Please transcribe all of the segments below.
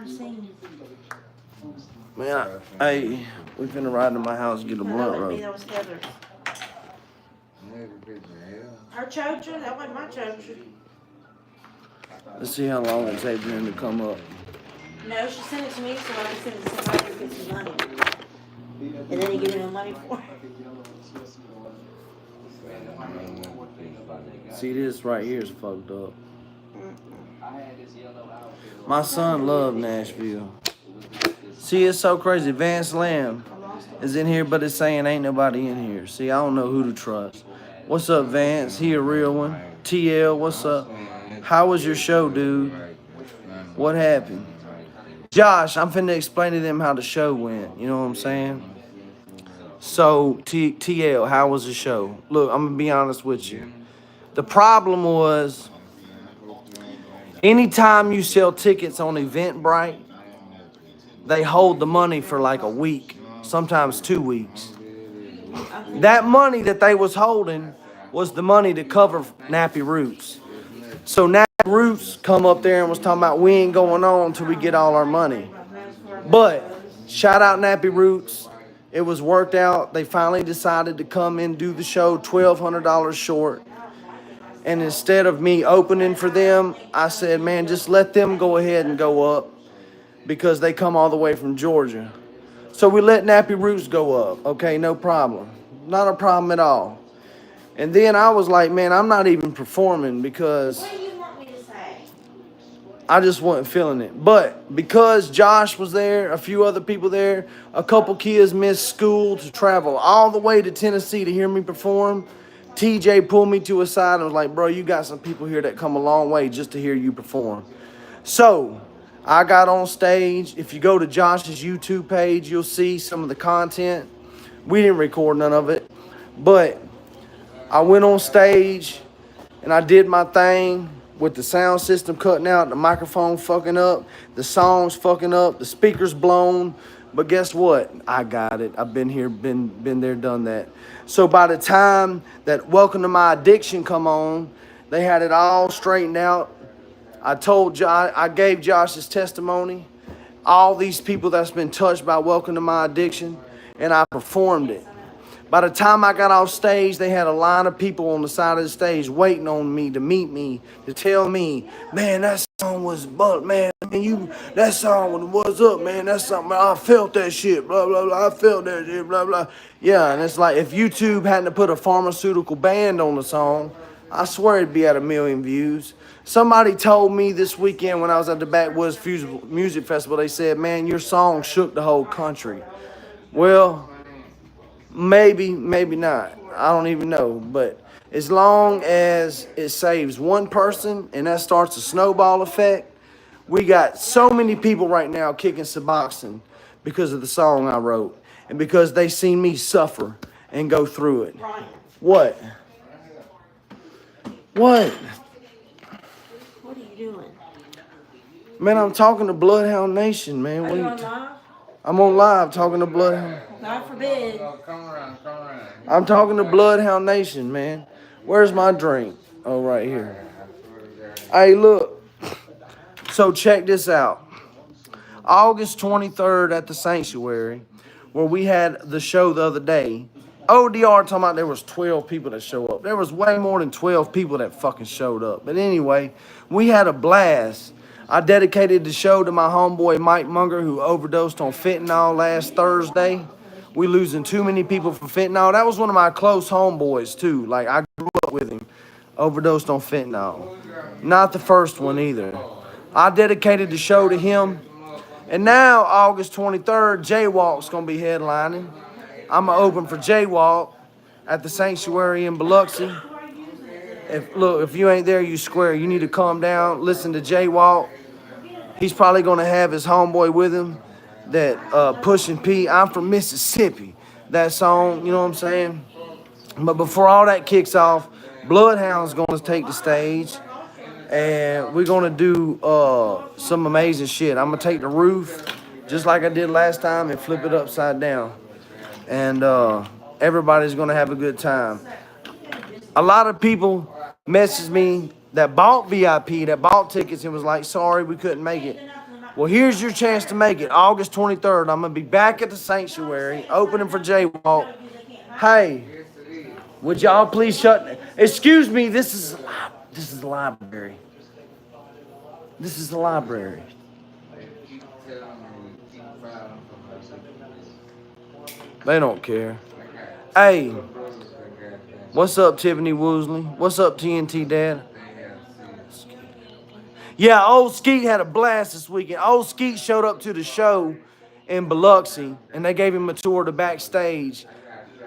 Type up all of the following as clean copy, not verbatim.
seen. Man, hey, we finna ride to my house and get a blunt roast. That was Heather's. Her choker? That wasn't my choker. Let's see how long it takes for him to come up. No, she sent it to me so I could send it to somebody to get some money. And then he gave me the money for it. See, this right here is fucked up. My son loved Nashville. See, it's so crazy. Vance Lamb is in here, but it's saying ain't nobody in here. See, I don't know who to trust. What's up, Vance? He a real one. TL, what's up? How was your show, dude? What happened? Josh, I'm finna explain to them how the show went. You know what I'm saying? So, TL, how was the show? Look, I'm gonna be honest with you. The problem was, anytime you sell tickets on Eventbrite, they hold the money for like a week, sometimes 2 weeks. That money that they was holding was the money to cover Nappy Roots. So Nappy Roots come up there and was talking about we ain't going on until we get all our money. But shout out Nappy Roots. It was worked out. They finally decided to come in and do the show $1,200 short. And instead of me opening for them, I said, man, just let them go ahead and go up because they come all the way from Georgia. So we let Nappy Roots go up. Okay, no problem. Not a problem at all. And then I was like, man, I'm not even performing because What do you want me to say? I just wasn't feeling it. But because Josh was there, a few other people there, a couple kids missed school to travel all the way to Tennessee to hear me perform, TJ pulled me to a side and was like, bro, you got some people here that come a long way just to hear you perform. So I got on stage. If you go to Josh's YouTube page, you'll see some of the content. We didn't record none of it, but I went on stage and I did my thing with the sound system cutting out, the microphone fucking up, the songs fucking up, the speakers blown. But guess what? I got it. I've been here, been there, done that. So by the time that Welcome to My Addiction come on, they had it all straightened out. I gave Josh his testimony, all these people that's been touched by Welcome to My Addiction, and I performed it. By the time I got off stage, they had a line of people on the side of the stage waiting on me to meet me, to tell me, man, that song was butt, man. I mean, that song was up, man. That's something, I felt that shit, blah, blah, blah. I felt that shit, blah, blah. Yeah, and it's like, if YouTube hadn't put a pharmaceutical band on the song, I swear it'd be at 1 million views. Somebody told me this weekend when I was at the Backwoods Music Festival, they said, man, your song shook the whole country. Well, maybe, maybe not. I don't even know. But as long as it saves one person and that starts a snowball effect, we got so many people right now kicking Suboxone because of the song I wrote and because they seen me suffer and go through it. What? What? What are you doing? Man, I'm talking to Bloodhound Nation, man. Are you on live? I'm on live talking to Bloodhound. God forbid. Come around. I'm talking to Bloodhound Nation, man. Where's my drink? Oh, right here. Hey, look. So check this out. August 23rd at the Sanctuary, where we had the show the other day. ODR talking about there was 12 people that show up. There was way more than 12 people that fucking showed up. But anyway, we had a blast. I dedicated the show to my homeboy Mike Munger, who overdosed on fentanyl last Thursday. We losing too many people from fentanyl. That was one of my close homeboys too. Like, I grew up with him. Overdosed on fentanyl. Not the first one either. I dedicated the show to him. And now, August 23rd, Jaywalk's going to be headlining. I'm going to open for Jaywalk at the Sanctuary in Biloxi. If you ain't there, you square. You need to calm down, listen to Jaywalk. He's probably going to have his homeboy with him, that Pushin' P. I'm from Mississippi. That song, you know what I'm saying? But before all that kicks off, Bloodhound's going to take the stage. And we're going to do some amazing shit. I'm going to take the roof, just like I did last time, and flip it upside down. And everybody's going to have a good time. A lot of people messaged me that bought VIP, that bought tickets, and was like, sorry, we couldn't make it. Well, here's your chance to make it. August 23rd. I'm going to be back at the sanctuary, opening for Jaywalk. Hey, would y'all please shut... Excuse me, this is the library. This is the library. They don't care. Hey, what's up, Tiffany Woosley? What's up, TNT Dad? Yeah, old Skeet had a blast this weekend. Old Skeet showed up to the show in Biloxi, and they gave him a tour to backstage.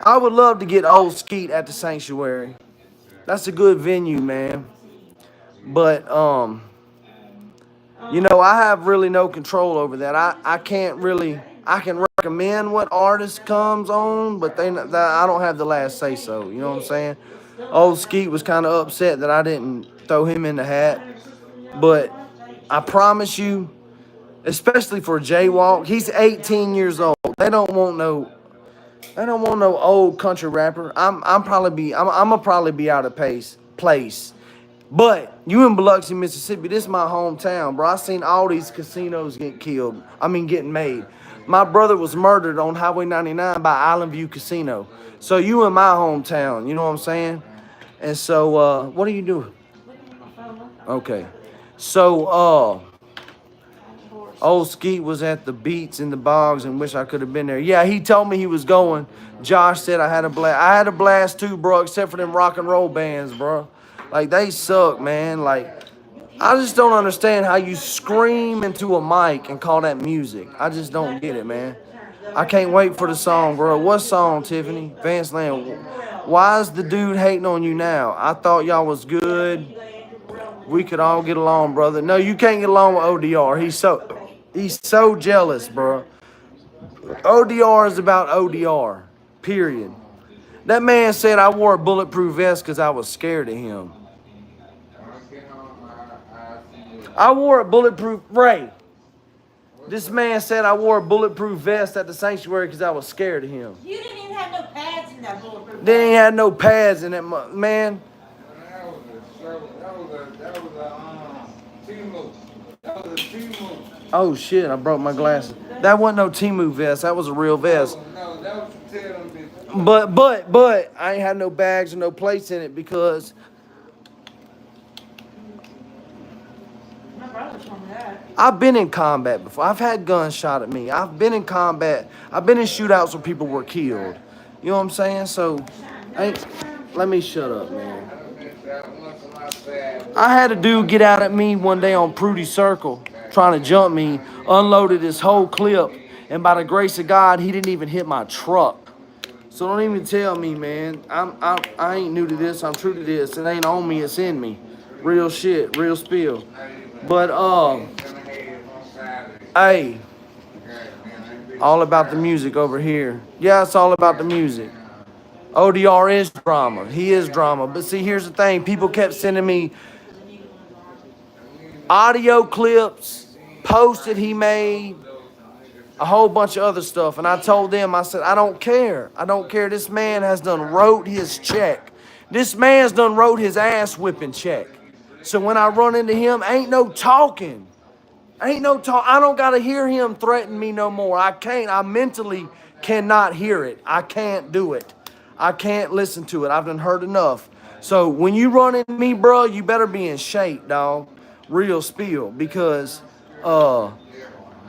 I would love to get old Skeet at the sanctuary. That's a good venue, man. But, you know, I have really no control over that. I can't really... I can recommend what artist comes on, but I don't have the last say so. You know what I'm saying? Old Skeet was kind of upset that I didn't throw him in the hat. But I promise you, especially for Jaywalk, he's 18 years old. They don't want no old country rapper. I'm gonna probably be out of place. But you in Biloxi, Mississippi, this is my hometown, bro. I seen all these casinos getting made. My brother was murdered on Highway 99 by Island View Casino. So you in my hometown, you know what I'm saying? And so, what are you doing? Okay. So, old Skeet was at the beats in the bogs and wish I could have been there. Yeah, he told me he was going. Josh said I had a blast. I had a blast too, bro, except for them rock and roll bands, bro. Like, they suck, man. Like, I just don't understand how you scream into a mic and call that music. I just don't get it, man. I can't wait for the song, bro. What song, Tiffany? Vance Land. Why is the dude hating on you now? I thought y'all was good. We could all get along, brother. No, you can't get along with ODR. He's so jealous, bro. ODR is about ODR, period. That man said I wore a bulletproof vest because I was scared of him. I wore a bulletproof... Ray, this man said I wore a bulletproof vest at the sanctuary because I was scared of him. You didn't even have no pads in that bulletproof vest. They ain't had no pads in that, man. Oh shit, I broke my glasses. That wasn't no Temu vest, that was a real vest. No, that was to tell them But I ain't had no bags or no plates in it because My brother told me that. I've been in combat before. I've had guns shot at me. I've been in combat. I've been in shootouts where people were killed. You know what I'm saying? So, let me shut up, man. I had a dude get out at me one day on Prudy Circle trying to jump me, unloaded his whole clip, and by the grace of God, he didn't even hit my truck. So don't even tell me, man. I ain't new to this. I'm true to this. It ain't on me. It's in me. Real shit. Real spill. But, hey, all about the music over here. Yeah, it's all about the music. ODR is drama. He is drama. But see, here's the thing. People kept sending me audio clips, posts that he made, a whole bunch of other stuff. And I told them, I said, I don't care. I don't care. This man has done wrote his check. This man's done wrote his ass whipping check. So when I run into him, ain't no talking. Ain't no talk. I don't got to hear him threaten me no more. I can't. I mentally cannot hear it. I can't do it. I can't listen to it. I've done heard enough. So when you run into me, bro, you better be in shape, dog. Real spill. Because I'm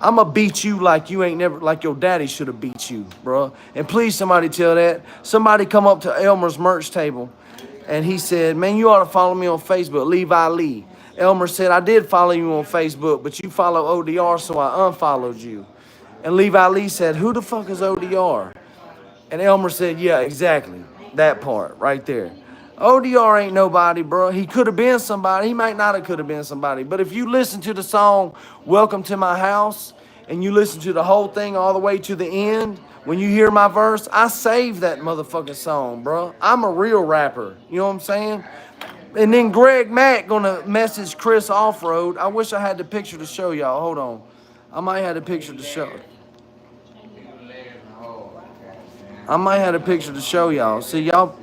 going to beat you like you ain't never, like your daddy should have beat you, bro. And please, somebody tell that. Somebody come up to Elmer's merch table. And he said, man, you ought to follow me on Facebook, Levi Lee. Elmer said, I did follow you on Facebook, but you follow ODR, so I unfollowed you. And Levi Lee said, who the fuck is ODR? And Elmer said, yeah, exactly. That part right there. ODR ain't nobody, bro. He could have been somebody. He might not have could have been somebody. But if you listen to the song, Welcome to My House, and you listen to the whole thing all the way to the end, when you hear my verse, I saved that motherfucking song, bro. I'm a real rapper. You know what I'm saying? And then Greg Mack gonna message Chris Offroad. I wish I had the picture to show y'all. Hold on. I might have the picture to show. I might have a picture to show y'all. See, y'all.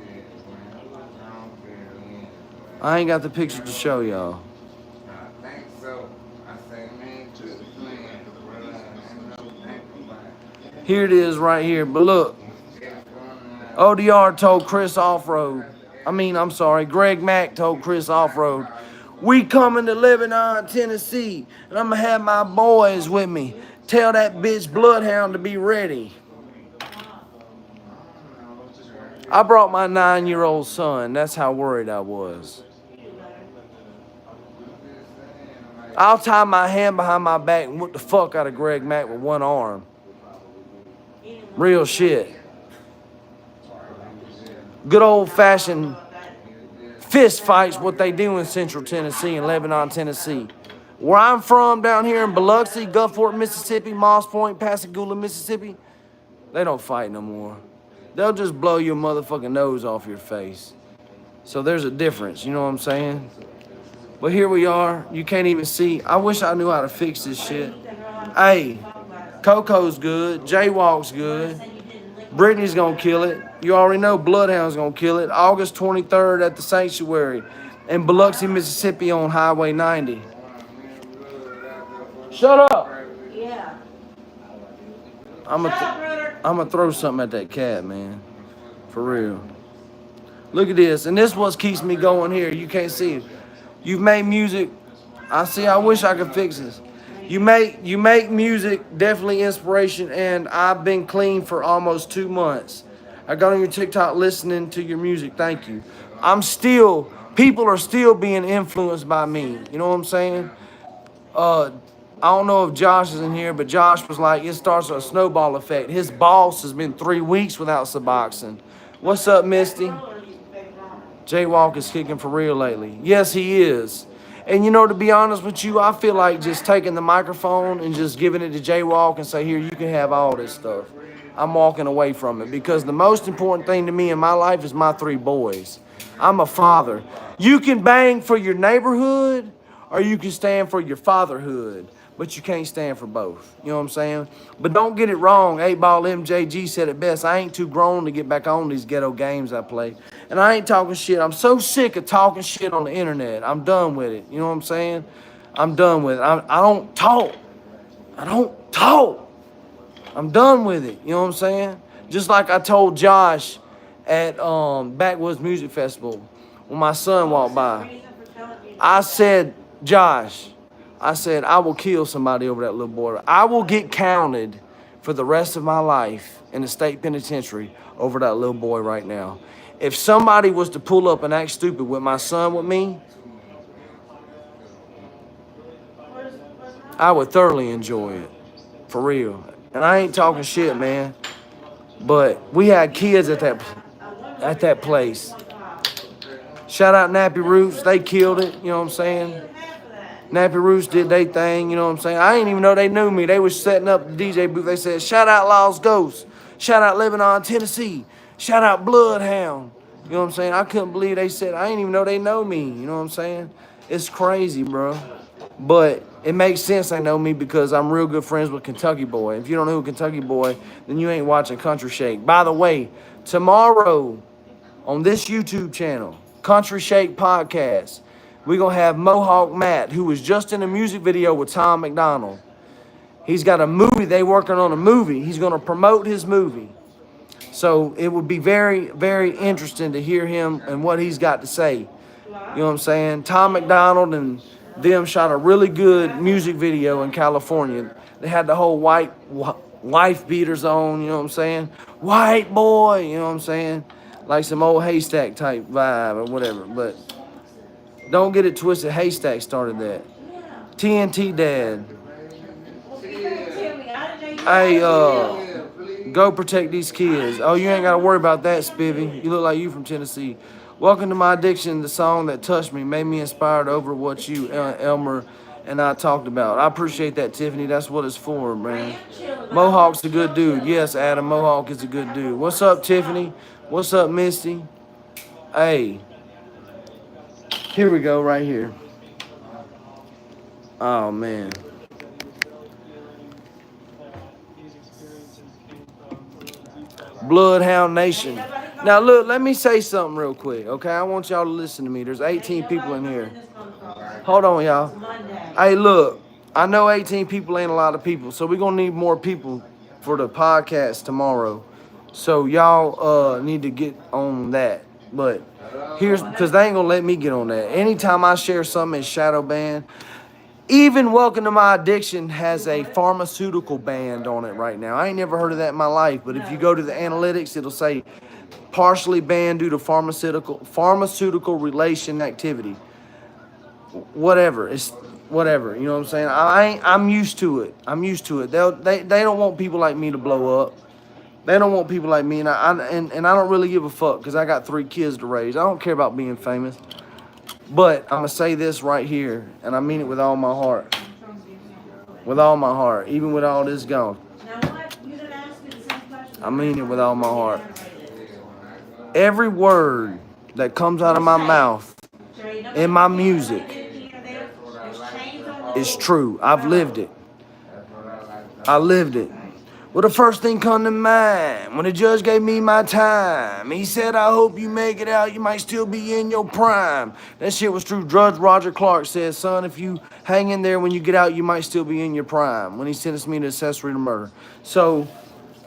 I ain't got the picture to show y'all. I think so. I say, man, to the plan. Here it is right here. But look, ODR told Chris Offroad. Greg Mack told Chris Offroad, we coming to Lebanon, Tennessee, and I'm going to have my boys with me. Tell that bitch Bloodhound to be ready. I brought my 9-year-old son. That's how worried I was. I'll tie my hand behind my back and whoop the fuck out of Greg Mack with one arm. Real shit. Good old-fashioned fist fights, what they do in Central Tennessee and Lebanon, Tennessee. Where I'm from down here in Biloxi, Gulfport, Mississippi, Moss Point, Pascagoula, Mississippi, they don't fight no more. They'll just blow your motherfucking nose off your face. So there's a difference, you know what I'm saying? But here we are. You can't even see. I wish I knew how to fix this shit. Hey, Coco's good. Jaywalk's good. Brittany's gonna kill it. You already know Bloodhound's gonna kill it. August 23rd at the Sanctuary in Biloxi, Mississippi on Highway 90. Shut up! Yeah. I'm gonna throw something at that cat, man. For real. Look at this. And this is what keeps me going here. You can't see it. You've made music. I wish I could fix this. You make music, definitely inspiration, and I've been clean for almost 2 months. I got on your TikTok listening to your music. Thank you. People are still being influenced by me. You know what I'm saying? I don't know if Josh is in here, but Josh was like, it starts a snowball effect. His boss has been 3 weeks without Suboxone. What's up, Misty? Jaywalk is kicking for real lately. Yes, he is. And you know, to be honest with you, I feel like just taking the microphone and just giving it to Jaywalk and say, here, you can have all this stuff. I'm walking away from it because the most important thing to me in my life is my 3 boys. I'm a father. You can bang for your neighborhood or you can stand for your fatherhood, but you can't stand for both. You know what I'm saying? But don't get it wrong. 8-Ball MJG said it best. I ain't too grown to get back on these ghetto games I play. And I ain't talking shit. I'm so sick of talking shit on the internet. I'm done with it. You know what I'm saying? I'm done with it. I don't talk. I don't talk. I'm done with it. You know what I'm saying? Just like I told Josh at Backwoods Music Festival when my son walked by. I said, Josh, I will kill somebody over that little boy. I will get counted for the rest of my life in the state penitentiary over that little boy right now. If somebody was to pull up and act stupid with my son with me, I would thoroughly enjoy it. For real. And I ain't talking shit, man. But we had kids at that place. Shout out Nappy Roots. They killed it. You know what I'm saying? Nappy Roots did their thing. You know what I'm saying? I didn't even know they knew me. They was setting up the DJ booth. They said, shout out Lost Ghost. Shout out Lebanon, Tennessee. Shout out Bloodhound. You know what I'm saying? I couldn't believe they said, I didn't even know they know me. You know what I'm saying? It's crazy, bro. But it makes sense they know me because I'm real good friends with Kentucky Boy. If you don't know who Kentucky Boy, then you ain't watching Country Shake. By the way, tomorrow on this YouTube channel, Country Shake Podcast, we're going to have Mohawk Matt, who was just in a music video with Tom McDonald. He's got a movie. They working on a movie. He's going to promote his movie. So it would be very, very interesting to hear him and what he's got to say. You know what I'm saying? Tom McDonald and them shot a really good music video in California. They had the whole white wife beaters on, you know what I'm saying? White boy, you know what I'm saying? Like some old Haystack type vibe or whatever. But don't get it twisted. Haystack started that. TNT Dad. Hey, go protect these kids. Oh, you ain't got to worry about that, Spivvy. You look like you from Tennessee. Welcome to My Addiction, the song that touched me, made me inspired over what you, Elmer, and I talked about. I appreciate that, Tiffany. That's what it's for, man. Mohawk's a good dude. Yes, Adam, Mohawk is a good dude. What's up, Tiffany? What's up, Misty? Hey. Here we go, right here. Oh, man. Bloodhound Nation. Now, look, let me say something real quick, okay? I want y'all to listen to me. There's 18 people in here. Hold on, y'all. Hey, look, I know 18 people ain't a lot of people, so we're going to need more people for the podcast tomorrow. So y'all need to get on that. But here's because they ain't gonna let me get on that. Anytime I share something, it's shadow banned. Even Welcome to My Addiction has a pharmaceutical band on it right now. I ain't never heard of that in my life, but if you go to the analytics, it'll say partially banned due to pharmaceutical relation activity. Whatever, it's whatever. You know what I'm saying? I'm used to it. I'm used to it. They don't want people like me to blow up. They don't want people like me, and I don't really give a fuck because I got 3 kids to raise. I don't care about being famous. But I'm going to say this right here, and I mean it with all my heart. With all my heart, even with all this gone. I mean it with all my heart. Every word that comes out of my mouth in my music is true. I've lived it. I lived it. Well, the first thing come to mind when the judge gave me my time. He said, I hope you make it out. You might still be in your prime. That shit was true. Judge Roger Clark said, son, if you hang in there when you get out, you might still be in your prime, when he sentenced me to accessory to murder. So,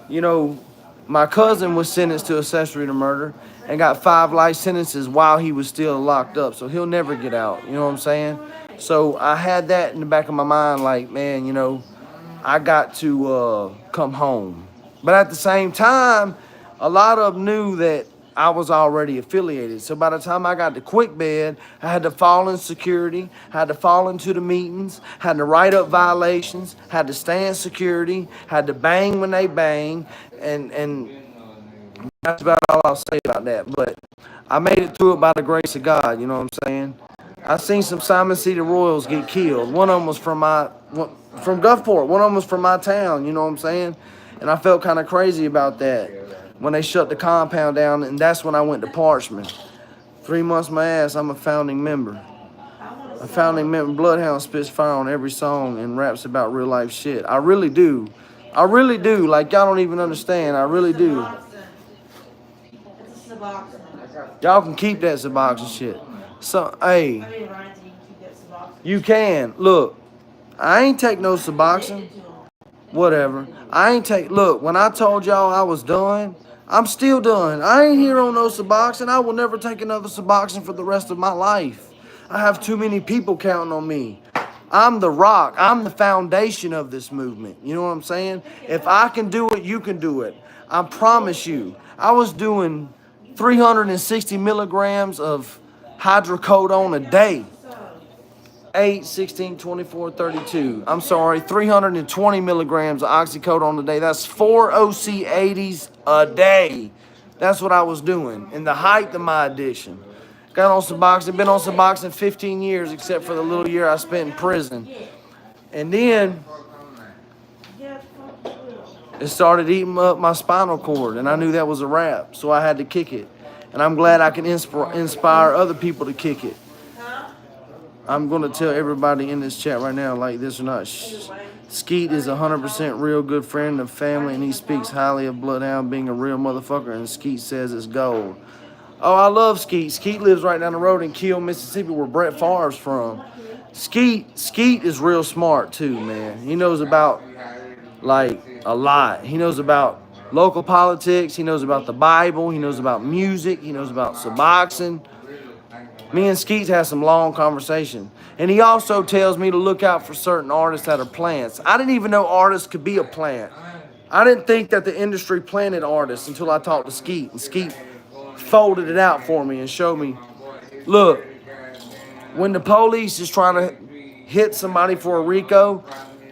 you know, my cousin was sentenced to accessory to murder and got 5 life sentences while he was still locked up. So he'll never get out. You know what I'm saying? So I had that in the back of my mind, like, man, you know, I got to come home. But at the same time, a lot of them knew that I was already affiliated. So by the time I got to Quick Bed, I had to fall in security, had to fall into the meetings, had to write up violations, had to stand security, had to bang when they bang, and that's about all I'll say about that. But I made it through it by the grace of God, you know what I'm saying? I seen some Simon Cedar Royals get killed. One of them was from Gulfport. One of them was from my town, you know what I'm saying? And I felt kind of crazy about that when they shut the compound down, and that's when I went to Parchman. 3 months my ass, I'm a founding member. A founding member. Bloodhound spits fire on every song and raps about real life shit. I really do. I really do. Like, y'all don't even understand. I really do. Y'all can keep that Suboxone shit. So, hey, you can. Look, I ain't take no Suboxone. Whatever. Look, when I told y'all I was done, I'm still done. I ain't here on no Suboxone. I will never take another Suboxone for the rest of my life. I have too many people counting on me. I'm the rock. I'm the foundation of this movement. You know what I'm saying? If I can do it, you can do it. I promise you. I was doing 360 milligrams of hydrocodone a day. 8, 16, 24, 32. I'm sorry, 320 milligrams of oxycodone a day. That's 4 OC80s a day. That's what I was doing in the height of my addiction. Got on Suboxone, been on Suboxone 15 years except for the little year I spent in prison. And then it started eating up my spinal cord, and I knew that was a wrap, so I had to kick it. And I'm glad I can inspire other people to kick it. I'm going to tell everybody in this chat right now, like this or not, Skeet is 100% real good friend of family, and he speaks highly of Bloodhound being a real motherfucker, and Skeet says it's gold. Oh, I love Skeet. Skeet lives right down the road in Kiel, Mississippi, where Brett Favre's from. Skeet is real smart, too, man. He knows about, like, a lot. He knows about local politics. He knows about the Bible. He knows about music. He knows about Suboxone. Me and Skeets have some long conversation. And he also tells me to look out for certain artists that are plants. I didn't even know artists could be a plant. I didn't think that the industry planted artists until I talked to Skeet. And Skeet folded it out for me and showed me, look, when the police is trying to hit somebody for a RICO,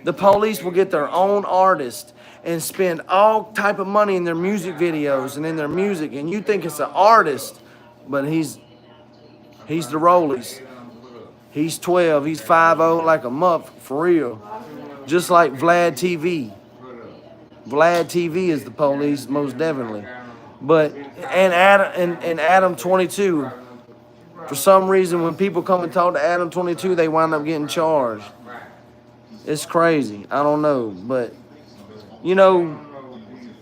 the police will get their own artist and spend all type of money in their music videos and in their music. And you think it's an artist, but he's the rollies. He's 12. He's 5'0", like a muff, for real. Just like Vlad TV. Vlad TV is the police, most definitely. But and Adam 22. For some reason, when people come and talk to Adam 22, they wind up getting charged. It's crazy. I don't know, but you know,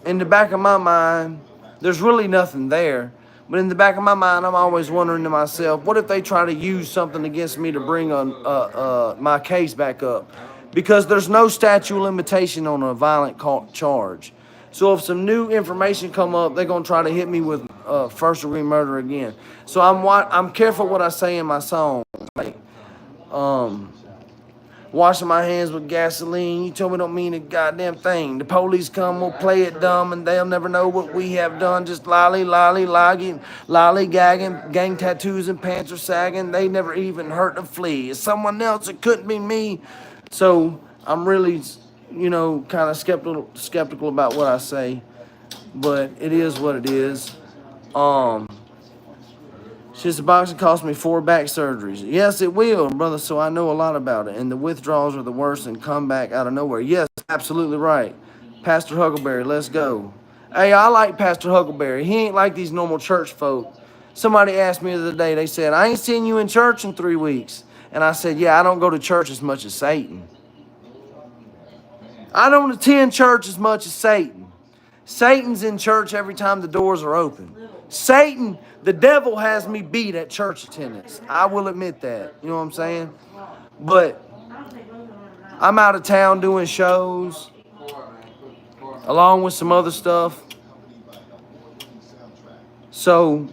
in the back of my mind, there's really nothing there. But in the back of my mind, I'm always wondering to myself, what if they try to use something against me to bring my case back up? because there's no statute of limitation on a violent charge. So if some new information come up, they're gonna try to hit me with first-degree murder again. So I'm careful what I say in my song. Like, washing my hands with gasoline. You told me don't mean a goddamn thing. The police come, will play it dumb, and they'll never know what we have done. Just lollygagging, gang tattoos and pants are sagging. They never even hurt a flea. It's someone else. It couldn't be me. So I'm really, you know, kind of skeptical about what I say, but it is what it is. Shit's boxing cost me 4 back surgeries. Yes, it will, brother, so I know a lot about it. And the withdrawals are the worst and come back out of nowhere. Yes, absolutely right. Pastor Huckleberry, let's go. Hey, I like Pastor Huckleberry. He ain't like these normal church folk. Somebody asked me the other day, they said, I ain't seen you in church in 3 weeks. And I said, yeah, I don't go to church as much as Satan. I don't attend church as much as Satan. Satan's in church every time the doors are open. Satan, the devil has me beat at church attendance. I will admit that. You know what I'm saying? But I'm out of town doing shows along with some other stuff. So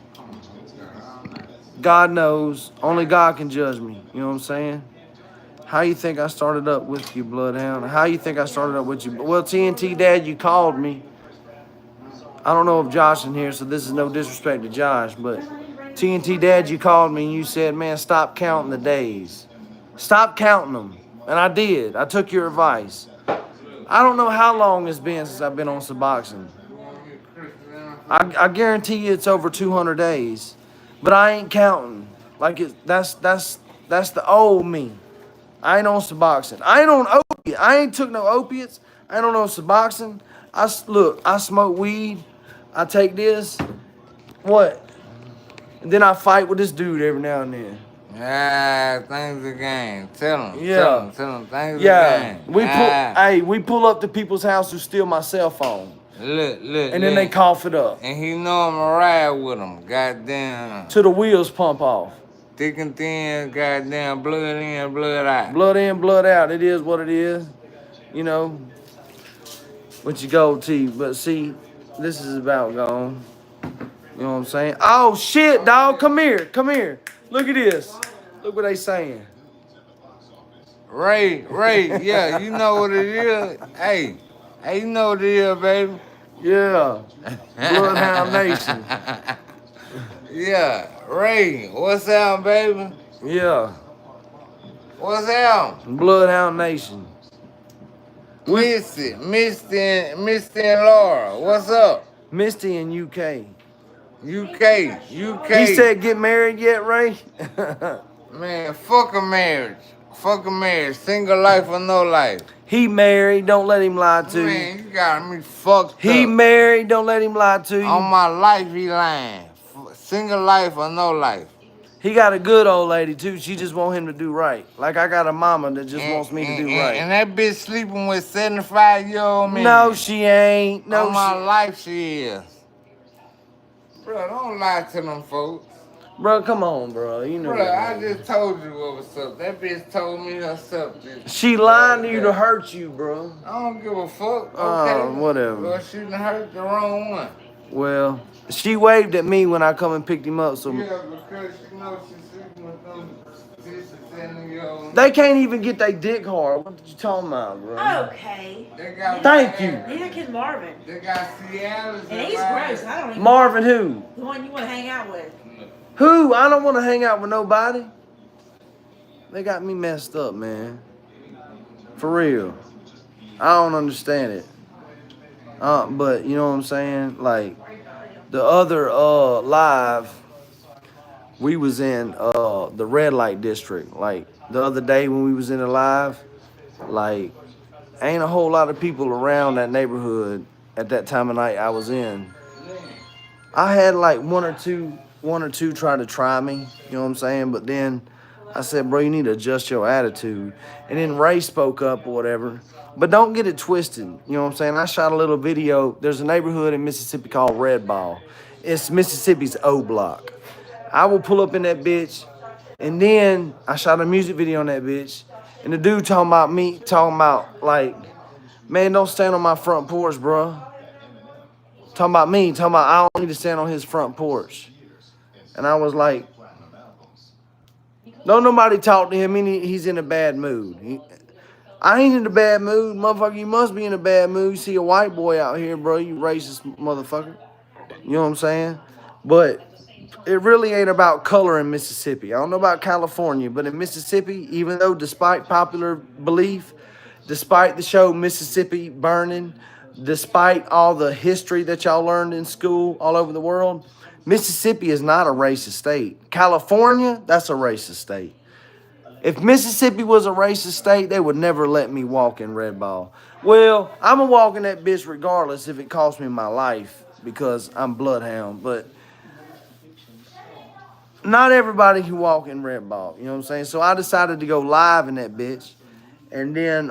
God knows. Only God can judge me. You know what I'm saying? How you think I started up with you, Bloodhound? How you think I started up with you? Well, TNT Dad, you called me. I don't know if Josh in here, so this is no disrespect to Josh, but TNT Dad, you called me and you said, man, stop counting the days. Stop counting them. And I did. I took your advice. I don't know how long it's been since I've been on Suboxone. I guarantee you it's over 200 days. But I ain't counting. Like, that's the old me. I ain't on Suboxone. I ain't on opiates. I ain't took no opiates. I ain't on no Suboxone. Look, I smoke weed. I take this. What? And then I fight with this dude every now and then. Yeah, things again. Tell him. Yeah. Tell him things again. We pull up to people's house who steal my cell phone. Look. And then they cough it up. And he know I'ma ride with him. Goddamn. Till the wheels pump off. Thick and thin, goddamn, blood in, blood out. Blood in, blood out. It is what it is. You know. With your gold teeth. But see, this is about gone. You know what I'm saying? Oh, shit, dog. Come here. Look at this. Look what they saying. Ray, yeah, you know what it is. Hey, you know what it is, baby. Yeah. Bloodhound Nation. Yeah, Ray, what's up, baby? Yeah. What's up? Bloodhound Nation. Misty and Laura, what's up? Misty in UK. UK. He said, get married yet, Ray? Man, fuck a marriage. Single life or no life. He married, don't let him lie to you. Man, you got me fucked up. He married, don't let him lie to you. On my life, he lying. Single life or no life. He got a good old lady, too. She just want him to do right. Like I got a mama that just wants me to do right. And that bitch sleeping with 75-year-old man. No, she ain't. On my life, she is. Bro, don't lie to them folks. Bro, come on, bro. You know. Bro, I just told you what was up. That bitch told me herself. She lying to you to hurt you, bro. I don't give a fuck. Okay. Whatever. Well, she done hurt the wrong one. Well, she waved at me when I come and picked him up. So yeah, because she knows she's sleeping with them 60-70-year-old. They can't even get their dick hard. What you talking about, bro? Okay. Thank you. Neither can Marvin. They got Seattle. And he's gross. I don't even. Marvin who? The one you want to hang out with. Who? I don't want to hang out with nobody. They got me messed up, man. For real. I don't understand it. But you know what I'm saying? Like, the other live, we was in the red light district. Like, the other day when we was in the live, like, ain't a whole lot of people around that neighborhood at that time of night I was in. I had like one or two try me, you know what I'm saying? But then I said, bro, you need to adjust your attitude. And then Ray spoke up or whatever. But don't get it twisted, you know what I'm saying? I shot a little video. There's a neighborhood in Mississippi called Red Ball. It's Mississippi's O Block. I will pull up in that bitch, and then I shot a music video on that bitch, And the dude talking about me, talking about like, man, don't stand on my front porch, bro. Talking about me, talking about I don't need to stand on his front porch. And I was like, don't nobody talk to him. He's in a bad mood. I ain't in a bad mood, motherfucker. You must be in a bad mood. You see a white boy out here, bro. You racist motherfucker. You know what I'm saying? But it really ain't about color in Mississippi. I don't know about California, but in Mississippi, even though despite popular belief, despite the show Mississippi Burning, despite all the history that y'all learned in school all over the world, Mississippi is not a racist state. California, that's a racist state. If Mississippi was a racist state, they would never let me walk in Red Ball. Well, I'm going to walk in that bitch regardless if it costs me my life because I'm Bloodhound. But not everybody can walk in Red Ball. You know what I'm saying? So I decided to go live in that bitch. And then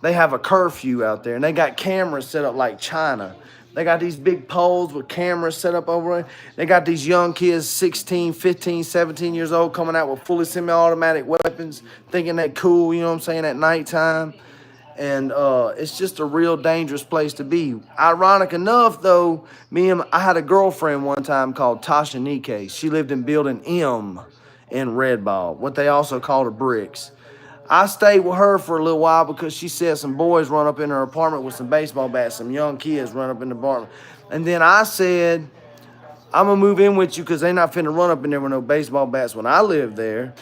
they have a curfew out there. And they got cameras set up like China. They got these big poles with cameras set up over it. They got these young kids, 16, 15, 17 years old, coming out with fully semi-automatic weapons, thinking that cool, you know what I'm saying, at nighttime. And it's just a real dangerous place to be. Ironic enough, though, I had a girlfriend one time called Tasha Nikkei. She lived in Building M in Red Ball, what they also call the Bricks. I stayed with her for a little while because she said some boys run up in her apartment with some baseball bats. Some young kids run up in the apartment. And then I said, I'm going to move in with you because they not finna run up in there with no baseball bats when I lived there.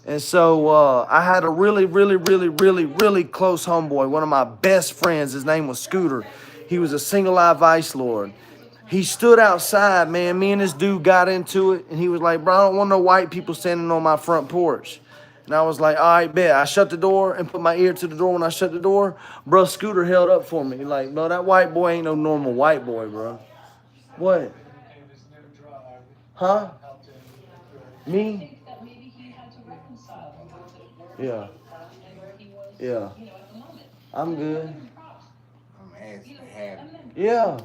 And so I had a really close homeboy, one of my best friends. His name was Scooter. He was a single-eye vice lord. He stood outside, man. Me and this dude got into it. And he was like, bro, I don't want no white people standing on my front porch. And I was like, all right, bet. I shut the door and put my ear to the door. When I shut the door, bro, Scooter held up for me. Like, bro, that white boy ain't no normal white boy, bro. What? Huh? Me? Yeah. Yeah. I'm good. I'm asking, have you? Yeah.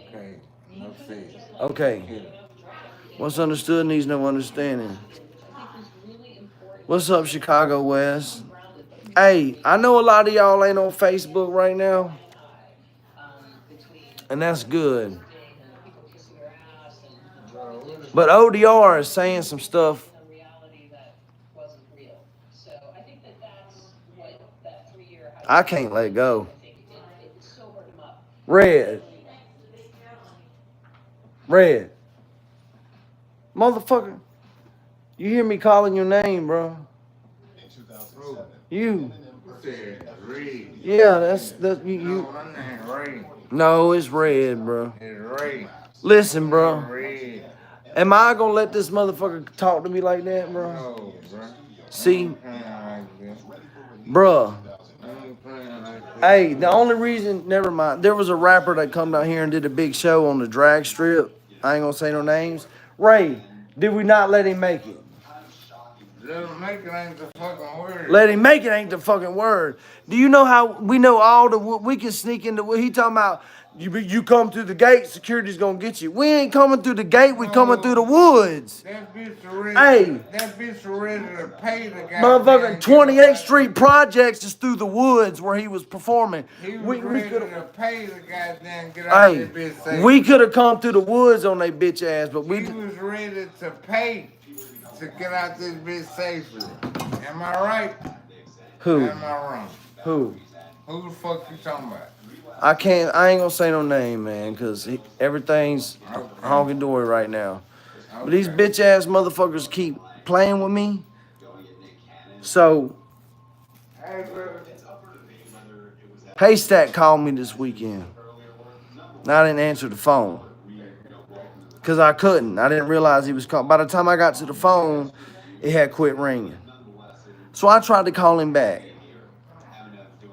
Okay. No sense. Okay. What's understood needs no understanding. What's up, Chicago West? Hey, I know a lot of y'all ain't on Facebook right now. And that's good. But ODR is saying some stuff. I can't let go. Red. Motherfucker. You hear me calling your name, bro. You. Yeah, that's you. No, it's Red, bro. Listen, bro. Am I gonna let this motherfucker talk to me like that, bro? No, bro. See? Bruh. Hey, the only reason, never mind. There was a rapper that come down here and did a big show on the drag strip. I ain't gonna say no names. Ray, did we not let him make it? Let him make it ain't the fucking word. Let him make it ain't the fucking word. Do you know how we know all the, we can sneak into, he talking about, you come through the gate, security's gonna get you. We ain't coming through the gate, we coming through the woods. That bitch ready. Hey. That bitch ready to pay the guy. Motherfucking 28th Street Projects is through the woods where he was performing. He was ready to pay the goddamn get out Hey, of that bitch safe. we could have come through the woods on they bitch ass, but He was ready to pay to get out this bitch safely. Am I right? Who? Am I wrong? Who? Who the fuck you talking about? I ain't gonna say no name, man, because everything's honky dory right now. But these bitch ass motherfuckers keep playing with me. So, Haystack called me this weekend. And I didn't answer the phone. Because I couldn't. I didn't realize he was calling. By the time I got to the phone, it had quit ringing. So I tried to call him back.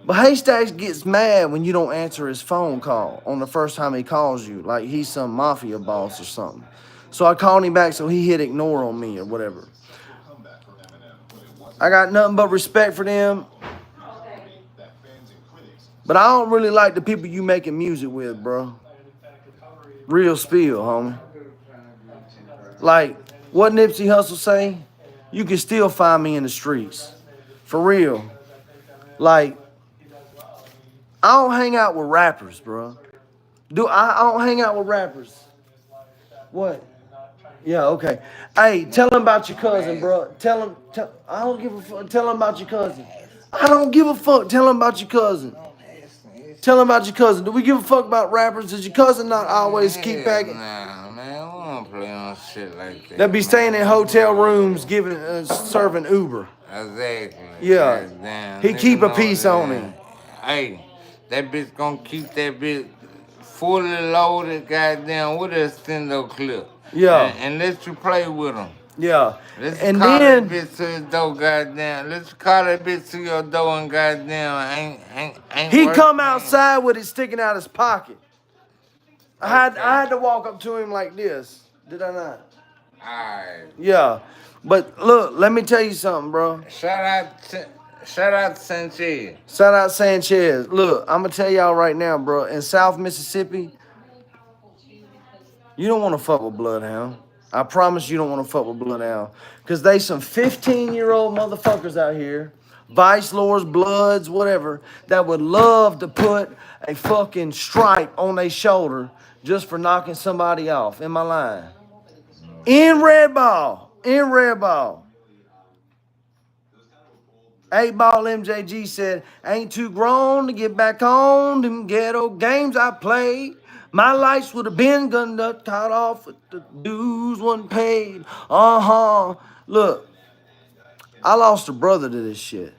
But Haystack gets mad when you don't answer his phone call on the first time he calls you. Like he's some mafia boss or something. So I called him back so he hit ignore on me or whatever. I got nothing but respect for them. But I don't really like the people you making music with, bro. Real spill, homie. Like, what Nipsey Hussle say? You can still find me in the streets. For real. Like, I don't hang out with rappers, bro. I don't hang out with rappers. What? Yeah, okay. Hey, tell him about your cousin, bro. I don't give a fuck. Tell him about your cousin. I don't give a fuck. Tell him about your cousin. Tell him about your cousin. Do we give a fuck about rappers? Does your cousin not always keep packing? Nah, man, we don't play on shit like that. They be staying in hotel rooms, serving Uber. Exactly. Yeah. Goddamn, He keep a know piece that. on him. Hey, that bitch gonna keep that bitch fully loaded, goddamn, with a stendo clip. Yeah. And let you play with them. Yeah. Let's And call then that bitch to his door, goddamn. Let's call that bitch to your door and goddamn ain't he worth come paying. outside with it sticking out his pocket. I had to walk up to him like this. Did I not? Alright. Yeah. But look, let me tell you something, bro. Shout out to Sanchez. Shout out Sanchez. Look, I'm gonna tell y'all right now, bro. In South Mississippi, you don't want to fuck with Bloodhound. I promise you don't want to fuck with Bloodhound. Because they some 15-year-old motherfuckers out here, vice lords, bloods, whatever, that would love to put a fucking stripe on their shoulder just for knocking somebody off. Am I lying? In red ball. In red ball. 8 Ball MJG said, ain't too grown to get back on them ghetto games I played. My lights would have been gunned up, caught off if the dues wasn't paid. Look, I lost a brother to this shit.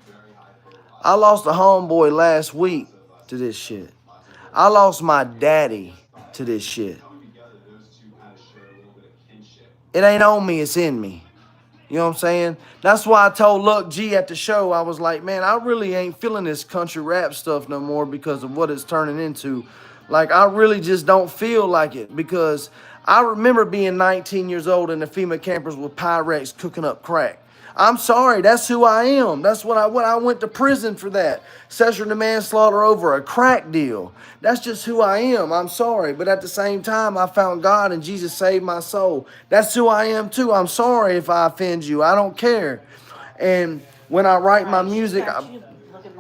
I lost a homeboy last week to this shit. I lost my daddy to this shit. It ain't on me, it's in me. You know what I'm saying? That's why I told Luck G at the show, I was like, man, I really ain't feeling this country rap stuff no more because of what it's turning into. Like, I really just don't feel like it because I remember being 19 years old in the FEMA campers with Pyrex cooking up crack. I'm sorry, that's who I am. That's what I went to prison for that. Sexual to manslaughter over a crack deal. That's just who I am. I'm sorry. But at the same time, I found God and Jesus saved my soul. That's who I am too. I'm sorry if I offend you. I don't care. And when I write my music,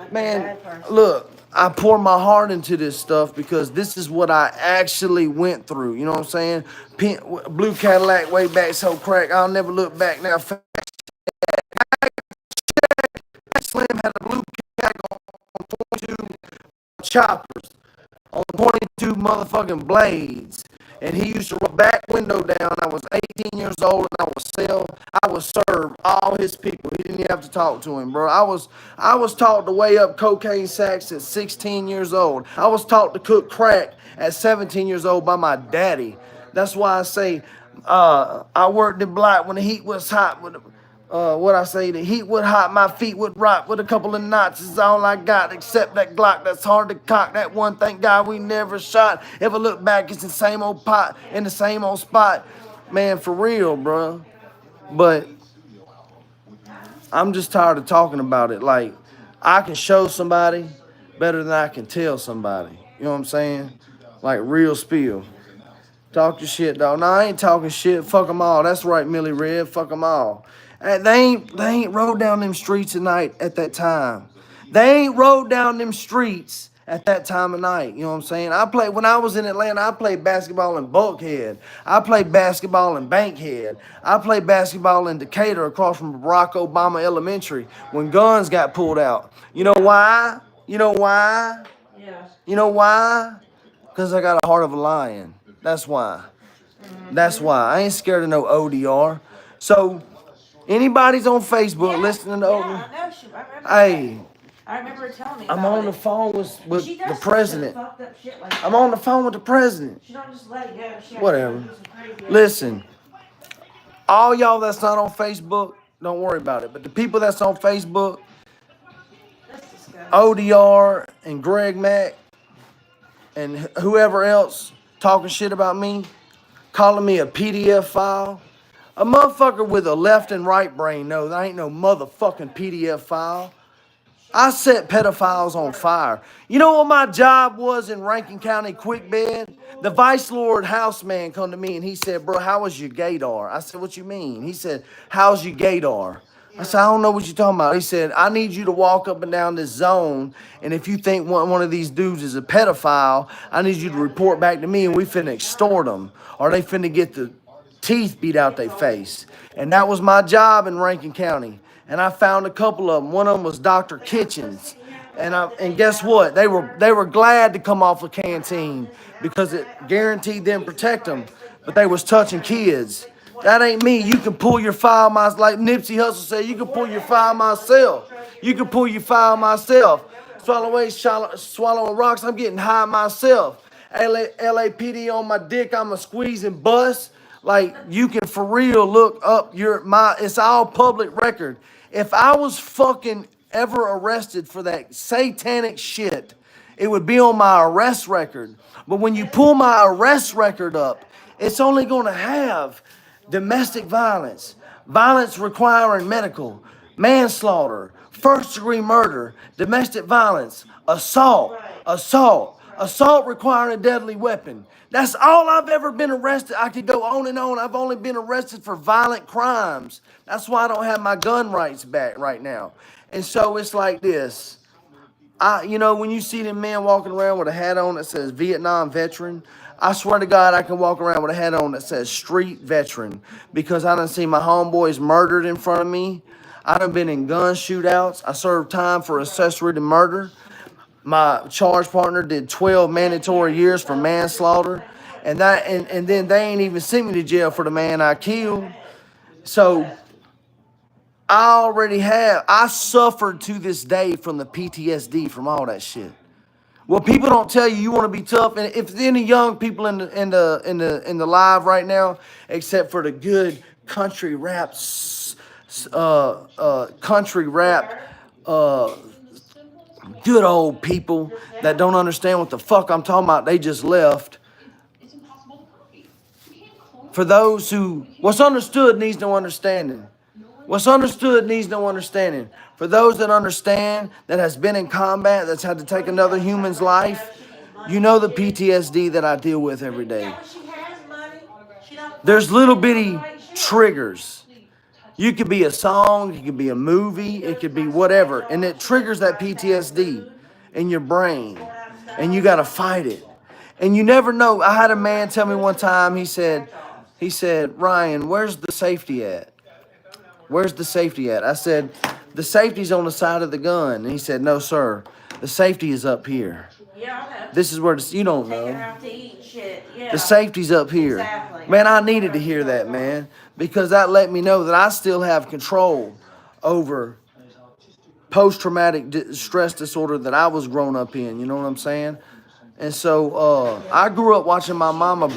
man, look, I pour my heart into this stuff because this is what I actually went through. You know what I'm saying? Blue Cadillac way back, so crack. I'll never look back now. Slim had a blue Cadillac on 22 choppers, on 22 motherfucking blades. And he used to roll back window down. I was 18 years old and I would serve all his people. He didn't even have to talk to him, bro. I was taught to weigh up cocaine sacks at 16 years old. I was taught to cook crack at 17 years old by my daddy. That's why I say I worked the block when the heat was hot. The heat would hot, my feet would rot with a couple of knots is all I got, except that Glock that's hard to cock. That one, thank God we never shot. Ever look back, it's the same old pot in the same old spot. Man, for real, bro. But I'm just tired of talking about it. Like, I can show somebody better than I can tell somebody. You know what I'm saying? Like, real spiel. Talk your shit, dog. No, I ain't talking shit. Fuck them all. That's right, Millie Red. Fuck them all. They ain't rode down them streets at night at that time. They ain't rode down them streets at that time of night. You know what I'm saying? When I was in Atlanta, I played basketball in Buckhead. I played basketball in Bankhead. I played basketball in Decatur across from Barack Obama Elementary when guns got pulled out. You know why? You know why? Yeah. You know why? Because I got a heart of a lion. That's why. That's why. I ain't scared of no ODR. So, anybody's on Facebook listening to ODR. I know. I remember hey, that. I remember her telling me I'm about on the phone with the some president. fucked up shit like that. I'm on the phone with the president. She don't just let it go. She Whatever. do some crazy Listen, all y'all that's not on Facebook, don't worry about it. But the people that's on Facebook, That's disgusting. ODR and Greg Mack and whoever else talking shit about me, calling me a PDF file. A motherfucker with a left and right brain knows there ain't no motherfucking PDF file. I set pedophiles on fire. You know what my job was in Rankin County Quick Bed? The Vice Lord houseman come to me and he said, bro, how was your gaydar? I said, what you mean? He said, how's your gaydar? I said, I don't know what you're talking about. He said, I need you to walk up and down this zone, and if you think one of these dudes is a pedophile, I need you to report back to me, and we finna extort them, or they finna get the teeth beat out their face. And that was my job in Rankin County. And I found a couple of them. One of them was Dr. Kitchens. And guess what? They were glad to come off a canteen because it guaranteed them protect them. But they was touching kids. That ain't me. You can pull your file myself. Like Nipsey Hussle said, you can pull your file myself. You can pull your file myself. Swallowing rocks. I'm getting high myself. LAPD on my dick. I'm a squeezing bust. Like, you can for real look up it's all public record. If I was fucking ever arrested for that satanic shit, it would be on my arrest record. But when you pull my arrest record up, it's only going to have domestic violence, violence requiring medical, manslaughter, first-degree murder, domestic violence, assault requiring a deadly weapon. That's all I've ever been arrested. I could go on and on. I've only been arrested for violent crimes. That's why I don't have my gun rights back right now. And so it's like this. When you see them men walking around with a hat on that says Vietnam veteran, I swear to God, I can walk around with a hat on that says street veteran because I done seen my homeboys murdered in front of me. I done been in gun shootouts. I served time for accessory to murder. My charge partner did 12 mandatory years for manslaughter. And then they ain't even sent me to jail for the man I killed. So I suffered to this day from the PTSD from all that shit. Well, people don't tell you want to be tough, and if there's any young people in the live right now, except for the good country rap, good old people that don't understand what the fuck I'm talking about, they just left. For those who, what's understood needs no understanding. What's understood needs no understanding. For those that understand, that has been in combat, that's had to take another human's life, you know the PTSD that I deal with every day. There's little bitty triggers. You could be a song, it could be a movie, it could be whatever, and it triggers that PTSD in your brain, and you got to fight it. And you never know. I had a man tell me one time, he said, Ryan, where's the safety at? Where's the safety at? I said, the safety's on the side of the gun. And he said, no, sir. The safety is up here. This is where you don't know. The safety's up here. Exactly. Man, I needed to hear that, man. Because that let me know that I still have control over post-traumatic stress disorder that I was grown up in. You know what I'm saying? And so I grew up watching my mama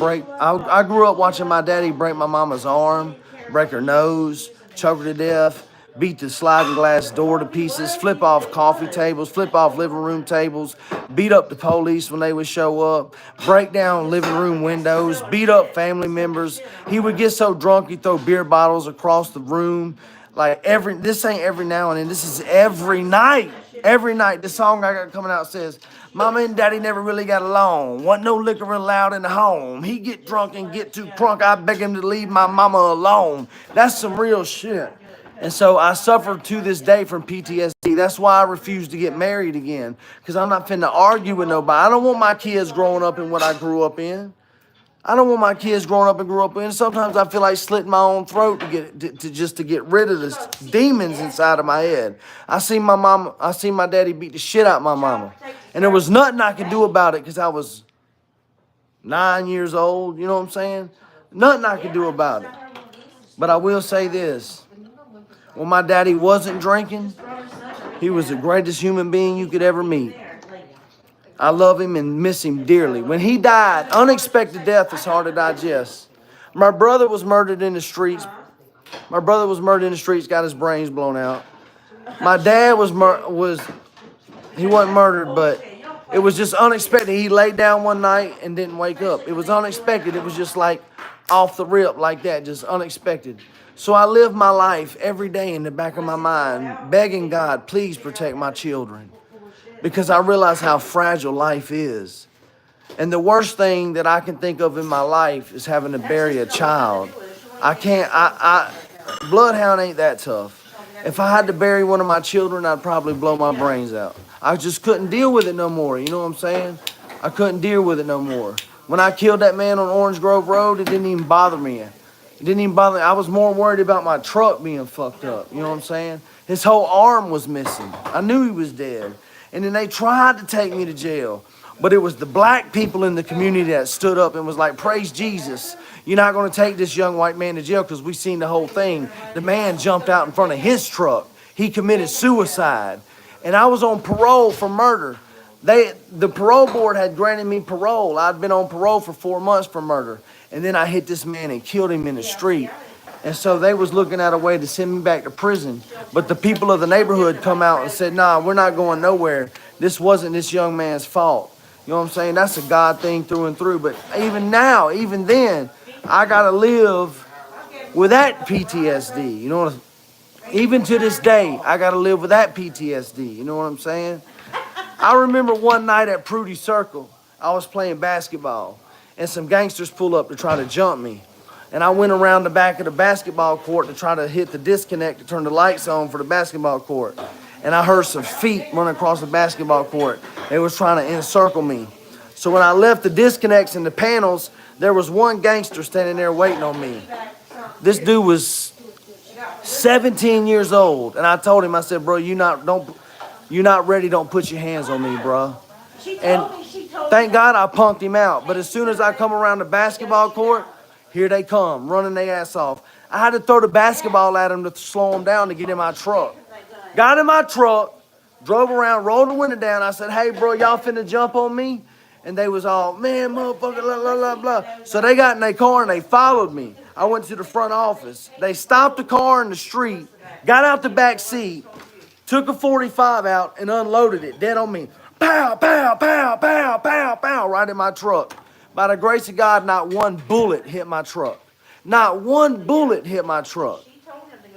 I grew up watching my daddy break my mama's arm, break her nose, choke her to death, beat the sliding glass door to pieces, flip off coffee tables, flip off living room tables, beat up the police when they would show up, break down living room windows, beat up family members. He would get so drunk he'd throw beer bottles across the room. Like this ain't every now and then, this is every night. Every night, the song I got coming out says, Mama and Daddy never really got along. Wasn't no liquor allowed in the home. He get drunk and get too crunk. I beg him to leave my mama alone. That's some real shit. And so I suffer to this day from PTSD. That's why I refuse to get married again. Because I'm not finna argue with nobody. I don't want my kids growing up in what I grew up in. I don't want my kids growing up and grew up in. Sometimes I feel like slitting my own throat to get rid of the demons inside of my head. I seen my daddy beat the shit out of my mama. And there was nothing I could do about it because I was 9 years old. You know what I'm saying? Nothing I could do about it. But I will say this. When my daddy wasn't drinking, he was the greatest human being you could ever meet. I love him and miss him dearly. When he died, unexpected death is hard to digest. My brother was murdered in the streets. Got his brains blown out. My dad he wasn't murdered, but it was just unexpected. He laid down one night and didn't wake up. It was unexpected. It was just like off the rip like that, just unexpected. So I live my life every day in the back of my mind, begging God, please protect my children. Because I realize how fragile life is. And the worst thing that I can think of in my life is having to bury a child. Bloodhound ain't that tough. If I had to bury one of my children, I'd probably blow my brains out. I just couldn't deal with it no more. You know what I'm saying? I couldn't deal with it no more. When I killed that man on Orange Grove Road, it didn't even bother me. It didn't even bother me. I was more worried about my truck being fucked up. You know what I'm saying? His whole arm was missing. I knew he was dead. And then they tried to take me to jail. But it was the black people in the community that stood up and was like, praise Jesus. You're not going to take this young white man to jail, because we seen the whole thing. The man jumped out in front of his truck. He committed suicide. And I was on parole for murder. The parole board had granted me parole. I'd been on parole for 4 months for murder. And then I hit this man and killed him in the street. And so they was looking at a way to send me back to prison. But the people of the neighborhood come out and said, nah, we're not going nowhere. This wasn't this young man's fault. You know what I'm saying? That's a God thing through and through. But even now, even then, I got to live with that PTSD. You know what? Even to this day, I got to live with that PTSD. You know what I'm saying? I remember one night at Prudy Circle, I was playing basketball, and some gangsters pull up to try to jump me. And I went around the back of the basketball court to try to hit the disconnect to turn the lights on for the basketball court. And I heard some feet run across the basketball court. They was trying to encircle me. So when I left the disconnects and the panels, there was one gangster standing there waiting on me. This dude was 17 years old. And I told him, I said, bro, you're not ready, don't put your hands on me, bro. And thank God I punked him out. But as soon as I come around the basketball court, here they come, running their ass off. I had to throw the basketball at him to slow him down to get in my truck. Got in my truck, drove around, rolled the window down. I said, hey, bro, y'all finna jump on me? And they was all, man, motherfucker, blah, blah, blah, blah. So they got in their car and they followed me. I went to the front office. They stopped the car in the street, got out the back seat, took a 45 out and unloaded it dead on me. Pow, pow, pow, pow, pow, pow, right in my truck. By the grace of God, not one bullet hit my truck. Not one bullet hit my truck.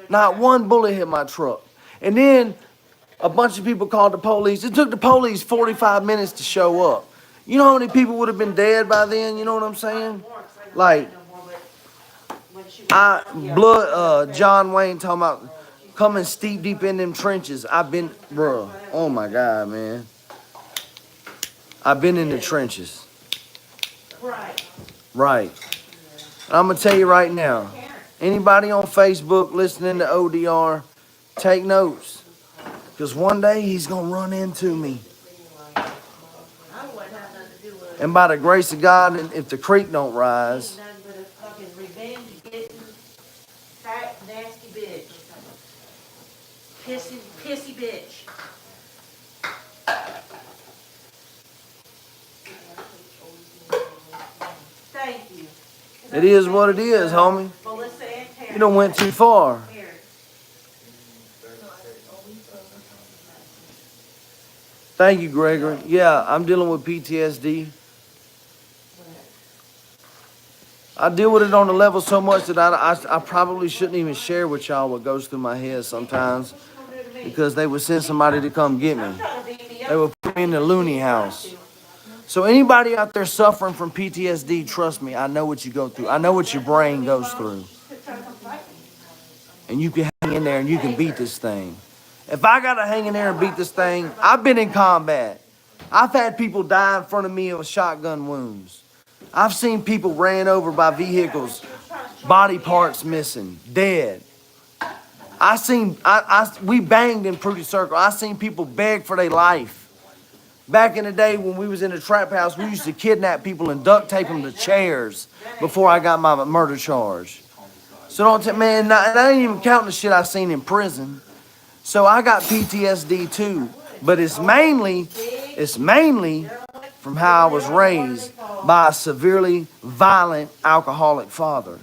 Not one bullet hit my truck. And then a bunch of people called the police. It took the police 45 minutes to show up. You know how many people would have been dead by then? You know what I'm saying? Like, John Wayne talking about coming steep deep in them trenches. I've been, bro, oh my God, man. I've been in the trenches. Right. I'm going to tell you right now, anybody on Facebook listening to ODR, take notes. Because one day he's going to run into me. And by the grace of God, if the creek don't rise. Pissy bitch. Thank you. It is what it is, homie. You done went too far. Thank you, Gregory. Yeah, I'm dealing with PTSD. I deal with it on the level so much that I probably shouldn't even share with y'all what goes through my head sometimes, because they would send somebody to come get me. They would put me in the loony house. So anybody out there suffering from PTSD, trust me, I know what you go through. I know what your brain goes through. And you can hang in there and you can beat this thing. If I got to hang in there and beat this thing, I've been in combat. I've had people die in front of me with shotgun wounds. I've seen people ran over by vehicles, body parts missing, dead. We banged in Prudy Circle. I seen people beg for their life. Back in the day when we was in the trap house, we used to kidnap people and duct tape them to chairs before I got my murder charge. So don't tell, man, and I ain't even counting the shit I seen in prison. So I got PTSD too, but it's mainly from how I was raised by a severely violent alcoholic father.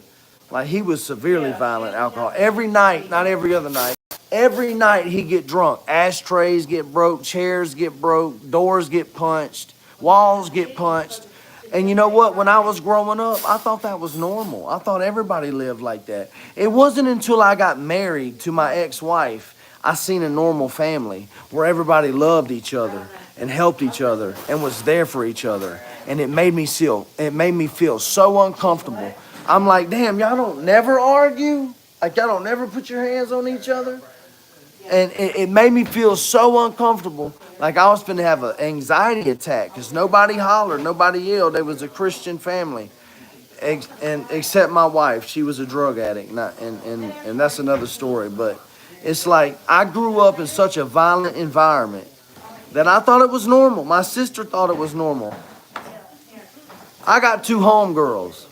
Like, he was severely violent alcoholic. Every night, not every other night, every night he'd get drunk. Ashtrays get broke, chairs get broke, doors get punched, walls get punched. And you know what? When I was growing up, I thought that was normal. I thought everybody lived like that. It wasn't until I got married to my ex-wife I seen a normal family where everybody loved each other and helped each other and was there for each other. And it made me feel so uncomfortable. I'm like, damn, y'all don't never argue? Like, y'all don't never put your hands on each other? And it made me feel so uncomfortable. Like I was finna have an anxiety attack because nobody hollered, nobody yelled. It was a Christian family. And except my wife, she was a drug addict, and that's another story. But it's like I grew up in such a violent environment that I thought it was normal. My sister thought it was normal. I got 2 homegirls.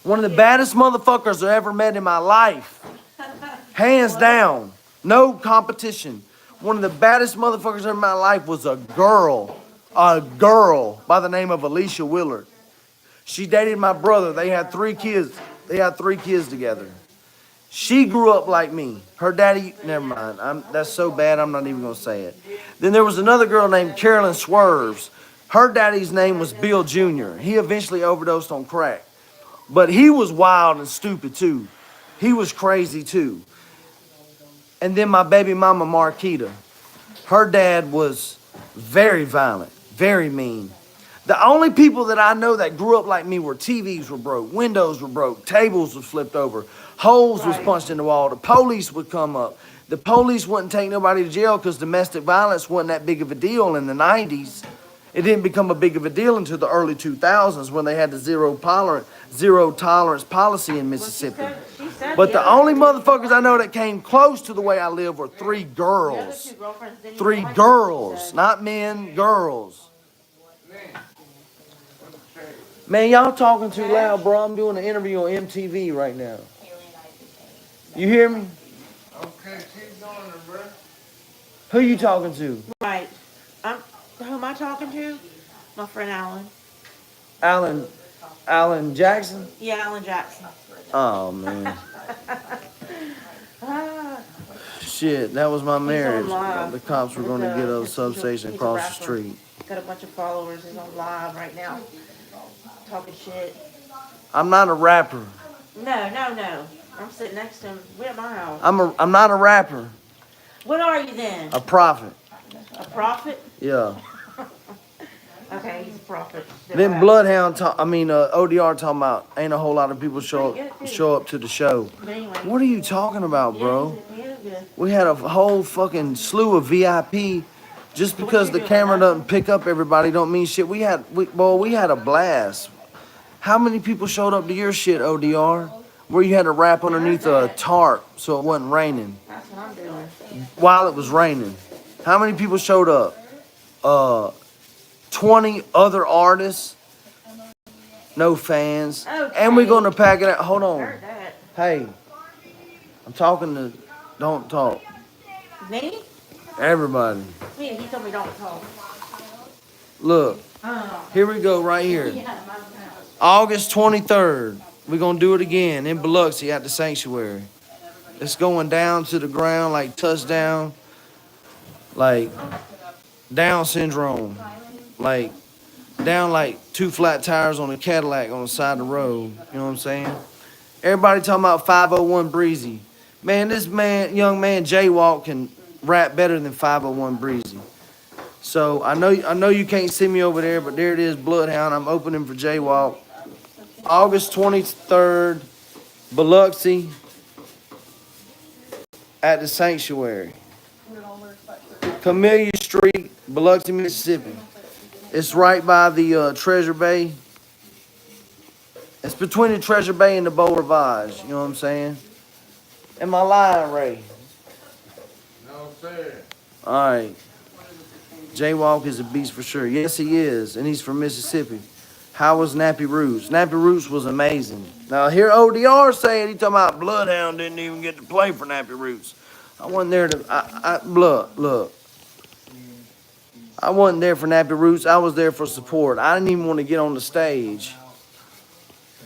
One of the baddest motherfuckers I ever met in my life, hands down, no competition. One of the baddest motherfuckers in my life was a girl by the name of Alicia Willard. She dated my brother. They had 3 kids. They had 3 kids together. She grew up like me. Her daddy, never mind. That's so bad, I'm not even going to say it. Then there was another girl named Carolyn Swerves. Her daddy's name was Bill Jr. He eventually overdosed on crack. But he was wild and stupid too. He was crazy too. And then my baby mama, Marquita. Her dad was very violent, very mean. The only people that I know that grew up like me were TVs were broke, windows were broke, tables was flipped over, holes was punched in the wall, the police would come up. The police wouldn't take nobody to jail because domestic violence wasn't that big of a deal in the 90s. It didn't become a big of a deal until the early 2000s when they had the zero tolerance policy in Mississippi. But the only motherfuckers I know that came close to the way I live were 3 girls. 3 girls, not men, girls. Man, y'all talking too loud, bro. I'm doing an interview on MTV right now. You hear me? Okay, keep going, bro. Who you talking to? Right. Who am I talking to? My friend Alan. Alan Jackson? Yeah, Alan Jackson. Oh, man. Shit, that was my marriage. The cops were going to get a substation across the street. Got a bunch of followers. He's on live right now. Talking shit. I'm not a rapper. No. I'm sitting next to him. We're at my house. I'm not a rapper. What are you then? A prophet. A prophet? Yeah. Okay, he's a prophet. Then Bloodhound, ODR talking about ain't a whole lot of people show up to the show. But anyway. What are you talking about, bro? Yeah. We had a whole fucking slew of VIP. Just because the camera doesn't pick up everybody don't mean shit. We had a blast. How many people showed up to your shit, ODR? Where you had to wrap underneath a tarp so it wasn't raining. That's what I'm doing. While it was raining. How many people showed up? 20 other artists. No fans. Okay. And we're going to pack it out. Hold on. Hey. I'm talking to... Don't talk. Me? Everybody. Me, he told me don't talk. Look. Here we go right here. August 23rd. We're going to do it again in Biloxi at the Sanctuary. It's going down to the ground like touchdown. Like Down syndrome. Like down like 2 flat tires on a Cadillac on the side of the road. You know what I'm saying? Everybody talking about 501 Breezy. Man, this young man, Jaywalk, can rap better than 501 Breezy. So I know you can't see me over there, but there it is, Bloodhound. I'm opening for Jaywalk. August 23rd, Biloxi at the Sanctuary. Camellia Street, Biloxi, Mississippi. It's right by the Treasure Bay. It's between the Treasure Bay and the Beau Rivage. You know what I'm saying? Am I lying, Ray? No, sir. All right. Jaywalk is a beast for sure. Yes, he is. And he's from Mississippi. How was Nappy Roots? Nappy Roots was amazing. Now, here ODR saying he talking about Bloodhound didn't even get to play for Nappy Roots. I wasn't there to... Look. I wasn't there for Nappy Roots. I was there for support. I didn't even want to get on the stage.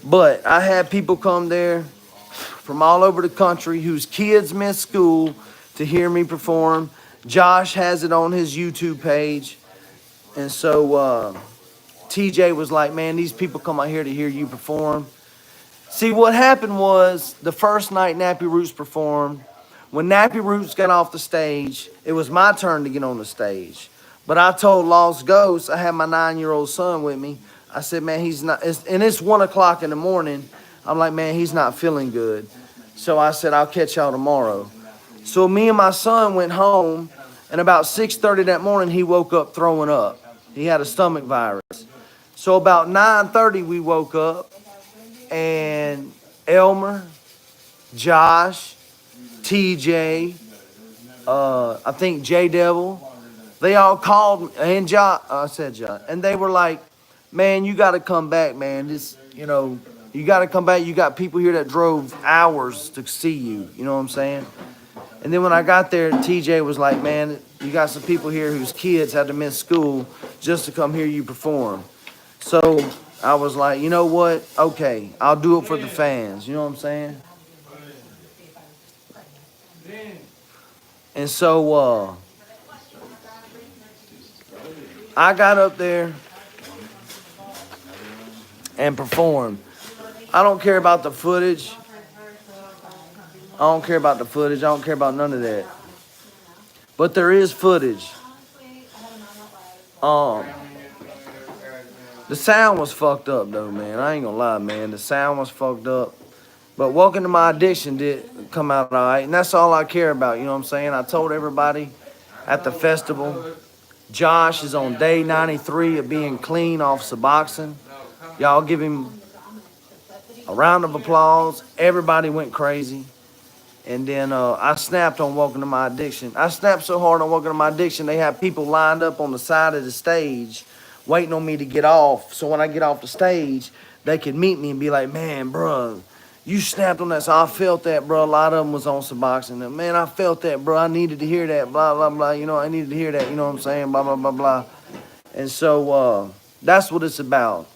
But I had people come there from all over the country whose kids missed school to hear me perform. Josh has it on his YouTube page. And so TJ was like, man, these people come out here to hear you perform. See, what happened was the first night Nappy Roots performed, when Nappy Roots got off the stage, it was my turn to get on the stage. But I told Lost Ghost, I had my 9-year-old son with me. I said, man, he's not, and it's 1 o'clock in the morning. I'm like, man, he's not feeling good. So I said, I'll catch y'all tomorrow. So me and my son went home, and about 6:30 that morning, he woke up throwing up. He had a stomach virus. So about 9:30, we woke up, and Elmer, Josh, TJ, I think J Devil, they all called me, and Josh, I said Josh, and they were like, man, you got to come back, man. This, you got to come back. You got people here that drove hours to see you. You know what I'm saying? And then when I got there, TJ was like, man, you got some people here whose kids had to miss school just to come hear you perform. So I was like, you know what? Okay, I'll do it for the fans. You know what I'm saying? And so I got up there and performed. I don't care about the footage. I don't care about the footage. I don't care about none of that. But there is footage. The sound was fucked up though, man. I ain't gonna lie, man. The sound was fucked up. But Welcome to My Addiction did come out all right. And that's all I care about, you know what I'm saying? I told everybody at the festival, Josh is on day 93 of being clean off Suboxone. Y'all give him a round of applause. Everybody went crazy. And then I snapped on Welcome to My Addiction. I snapped so hard on Welcome to My Addiction, they had people lined up on the side of the stage waiting on me to get off. So when I get off the stage, they could meet me and be like, man, bro, you snapped on that. So I felt that, bro. A lot of them was on Suboxone. Man, I felt that, bro. I needed to hear that, blah, blah, blah. You know, I needed to hear that. You know what I'm saying? Blah, blah, blah, blah. And so that's what it's about.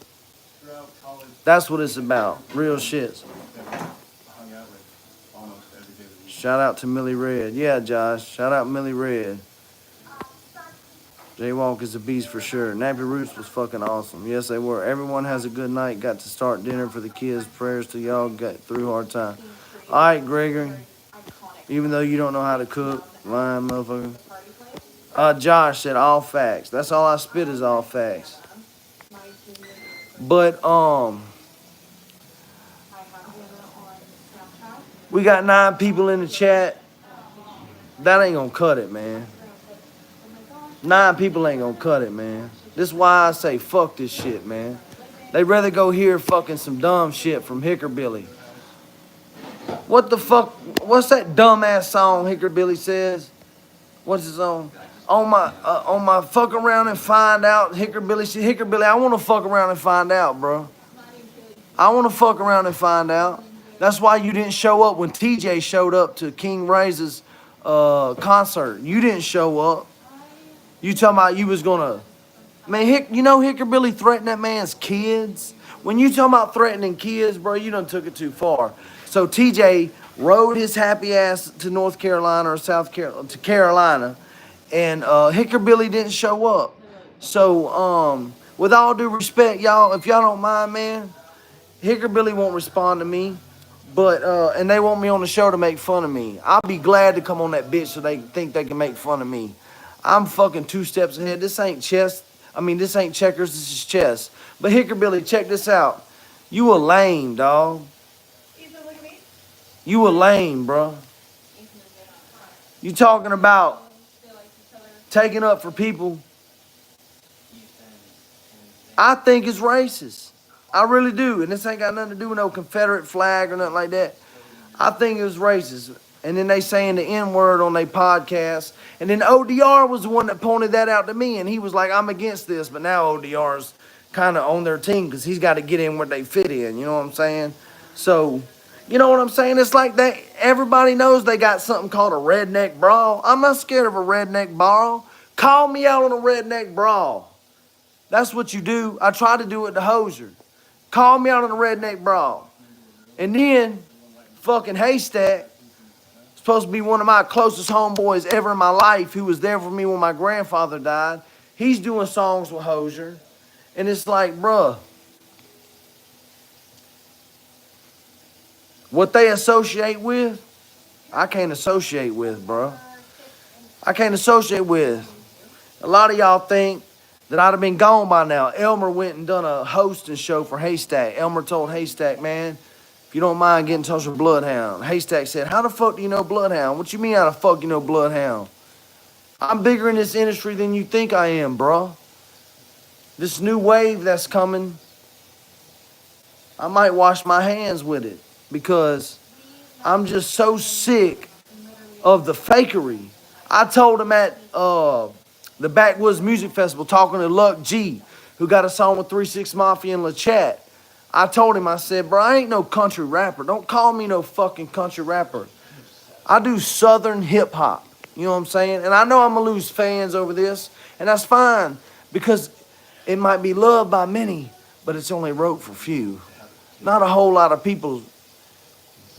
That's what it's about. Real shits. Shout out to Millie Red. Yeah, Josh. Shout out Millie Red. Jaywalk is a beast for sure. Nappy Roots was fucking awesome. Yes, they were. Everyone has a good night. Got to start dinner for the kids. Prayers to y'all. Got through hard time. All right, Gregory. Even though you don't know how to cook. Lying motherfucker. Josh said all facts. That's all I spit is all facts. But, we got 9 people in the chat. That ain't gonna cut it, man. 9 people ain't gonna cut it, man. This is why I say fuck this shit, man. They'd rather go hear fucking some dumb shit from Hickorbilly. What the fuck? What's that dumbass song Hickorbilly says? What's his song? On my fuck around and find out, Hickorbilly, I wanna fuck around and find out, bro. I wanna fuck around and find out. That's why you didn't show up when TJ showed up to King Razor's concert. You didn't show up. You talking about you was gonna, man, Hickorbilly threatened that man's kids. When you talking about threatening kids, bro, you done took it too far. So TJ rode his happy ass to North Carolina or South Carolina, to Carolina, and Hickorbilly didn't show up. So with all due respect, y'all, if y'all don't mind, man, Hickorbilly won't respond to me. But, and they want me on the show to make fun of me. I'll be glad to come on that bitch so they think they can make fun of me. I'm fucking 2 steps ahead. This ain't chess. I mean, this ain't checkers. This is chess. But Hickorbilly, check this out. You a lame, dog. You a lame, bro. You talking about taking up for people. I think it's racist. I really do. And this ain't got nothing to do with no Confederate flag or nothing like that. I think it was racist. And then they saying the N-word on their podcast. And then ODR was the one that pointed that out to me. And he was like, I'm against this. But now ODR's kind of on their team because he's got to get in where they fit in. You know what I'm saying? So, you know what I'm saying? It's like that. Everybody knows they got something called a redneck brawl. I'm not scared of a redneck brawl. Call me out on a redneck brawl. That's what you do. I tried to do it to Hozier. Call me out on a redneck brawl. And then, fucking Haystack, supposed to be one of my closest homeboys ever in my life, who was there for me when my grandfather died. He's doing songs with Hozier. And it's like, bruh, what they associate with, I can't associate with, bro. I can't associate with. A lot of y'all think that I'd have been gone by now. Elmer went and done a hosting show for Haystack. Elmer told Haystack, man, If you don't mind, get in touch with Bloodhound. Haystack said, how the fuck do you know Bloodhound? What you mean how the fuck you know Bloodhound? I'm bigger in this industry than you think I am, bro. This new wave that's coming, I might wash my hands with it because I'm just so sick of the fakery. I told him at the Backwoods Music Festival, talking to Luck G, who got a song with 3-6 Mafia and LaChat. I told him, I said, bro, I ain't no country rapper. Don't call me no fucking country rapper. I do Southern hip hop. You know what I'm saying? And I know I'm going to lose fans over this, and that's fine because it might be loved by many, but it's only wrote for few. Not a whole lot of people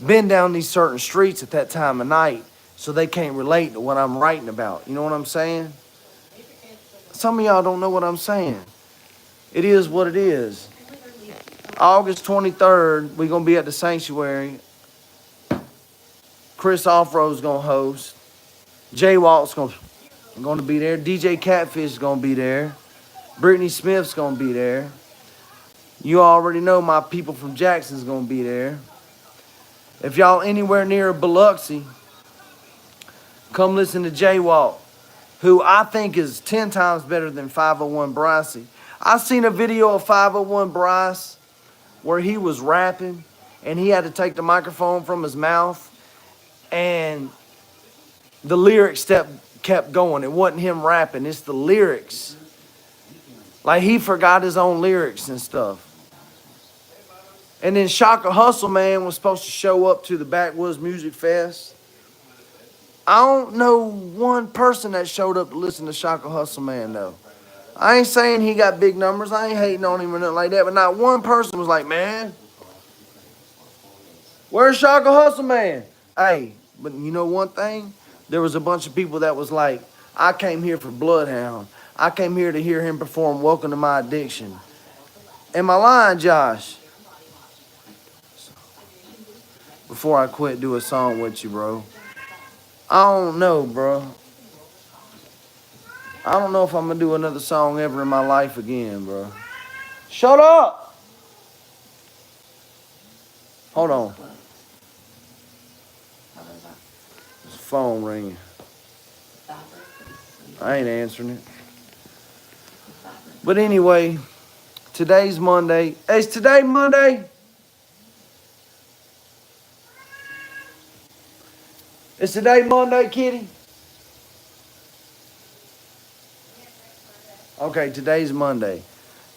been down these certain streets at that time of night, so they can't relate to what I'm writing about. You know what I'm saying? Some of y'all don't know what I'm saying. It is what it is. August 23rd, we're going to be at the Sanctuary. Chris Offroad's going to host. Jay Walt's going to be there. DJ Catfish is going to be there. Brittany Smith's going to be there. You already know my people from Jackson's going to be there. If y'all anywhere near Biloxi, come listen to Jay Walt, who I think is 10 times better than 501 Brycey. I seen a video of 501 Bryce where he was rapping and he had to take the microphone from his mouth and the lyrics kept going. It wasn't him rapping, it's the lyrics. Like he forgot his own lyrics and stuff. And then Shaka Hustle Man was supposed to show up to the Backwoods Music Fest. I don't know one person that showed up to listen to Shaka Hustle Man though. I ain't saying he got big numbers. I ain't hating on him or nothing like that. But not one person was like, man, where's Shaka Hustle Man? Hey, but you know one thing? There was a bunch of people that was like, I came here for Bloodhound. I came here to hear him perform Welcome to My Addiction. Am I lying, Josh? Before I quit, do a song with you, bro. I don't know, bro. I don't know if I'm going to do another song ever in my life again, bro. Shut up! Hold on. This phone ringing. I ain't answering it. But anyway, today's Monday. Hey, is today Monday? Is today Monday, Kitty? Okay, today's Monday.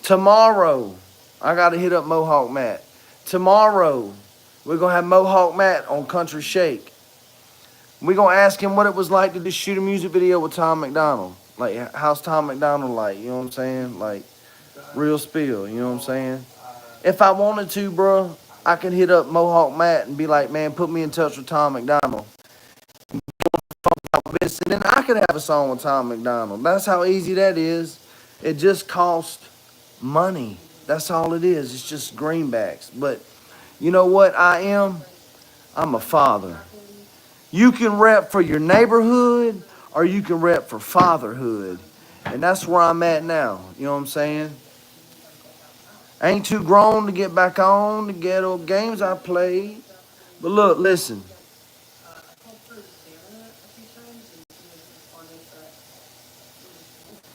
Tomorrow, I got to hit up Mohawk Matt. Tomorrow, we're going to have Mohawk Matt on Country Shake. We're going to ask him what it was like to just shoot a music video with Tom McDonald. Like, how's Tom McDonald like? You know what I'm saying? Like, real spill, you know what I'm saying? If I wanted to, bro, I could hit up Mohawk Matt and be like, man, put me in touch with Tom McDonald. And then I could have a song with Tom McDonald. That's how easy that is. It just costs money. That's all it is. It's just greenbacks. But you know what I am? I'm a father. You can rep for your neighborhood or you can rep for fatherhood. And that's where I'm at now. You know what I'm saying? I ain't too grown to get back on the ghetto games I played. But look, listen.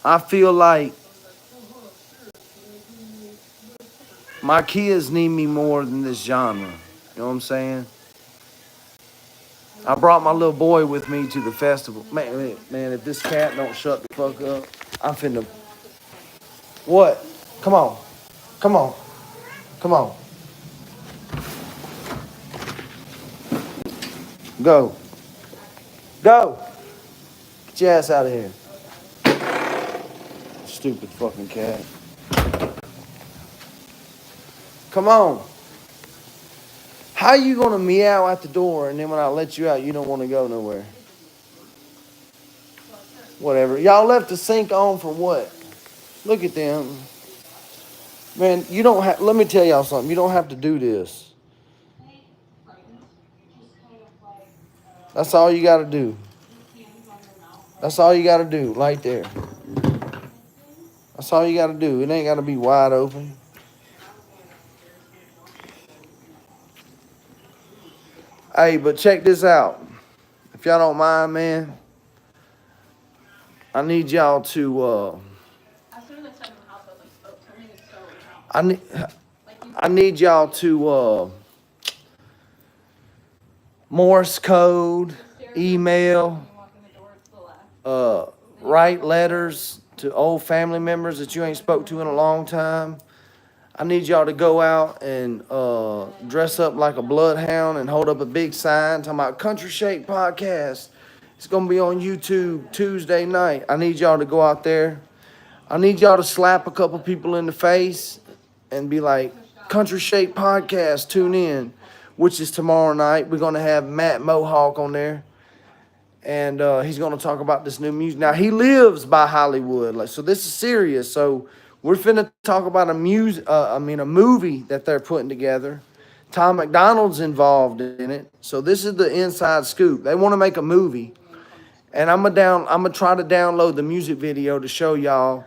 I feel like my kids need me more than this genre. You know what I'm saying? I brought my little boy with me to the festival. Man, if this cat don't shut the fuck up, I'm finna... What? Come on. Come on. Come on. Go. Go. Get your ass out of here. Stupid fucking cat. Come on. How you gonna meow at the door and then when I let you out, you don't want to go nowhere? Whatever. Y'all left the sink on for what? Look at them. Man, you don't have, let me tell y'all something. You don't have to do this. That's all you got to do. That's all you got to do, right there. That's all you got to do. It ain't got to be wide open. Hey, but check this out. If y'all don't mind, man, I need y'all to, I need y'all to, Morse code, email, write letters to old family members that you ain't spoke to in a long time. I need y'all to go out and dress up like a bloodhound and hold up a big sign talking about Country Shake Podcast. It's going to be on YouTube Tuesday night. I need y'all to go out there. I need y'all to slap a couple people in the face and be like, Country Shake Podcast, tune in, which is tomorrow night. We're going to have Matt Mohawk on there. And he's going to talk about this new music. Now, he lives by Hollywood. So this is serious. So we're finna talk about a movie that they're putting together. Tom McDonald's involved in it. So this is the inside scoop. They want to make a movie. And I'm gonna try to download the music video to show y'all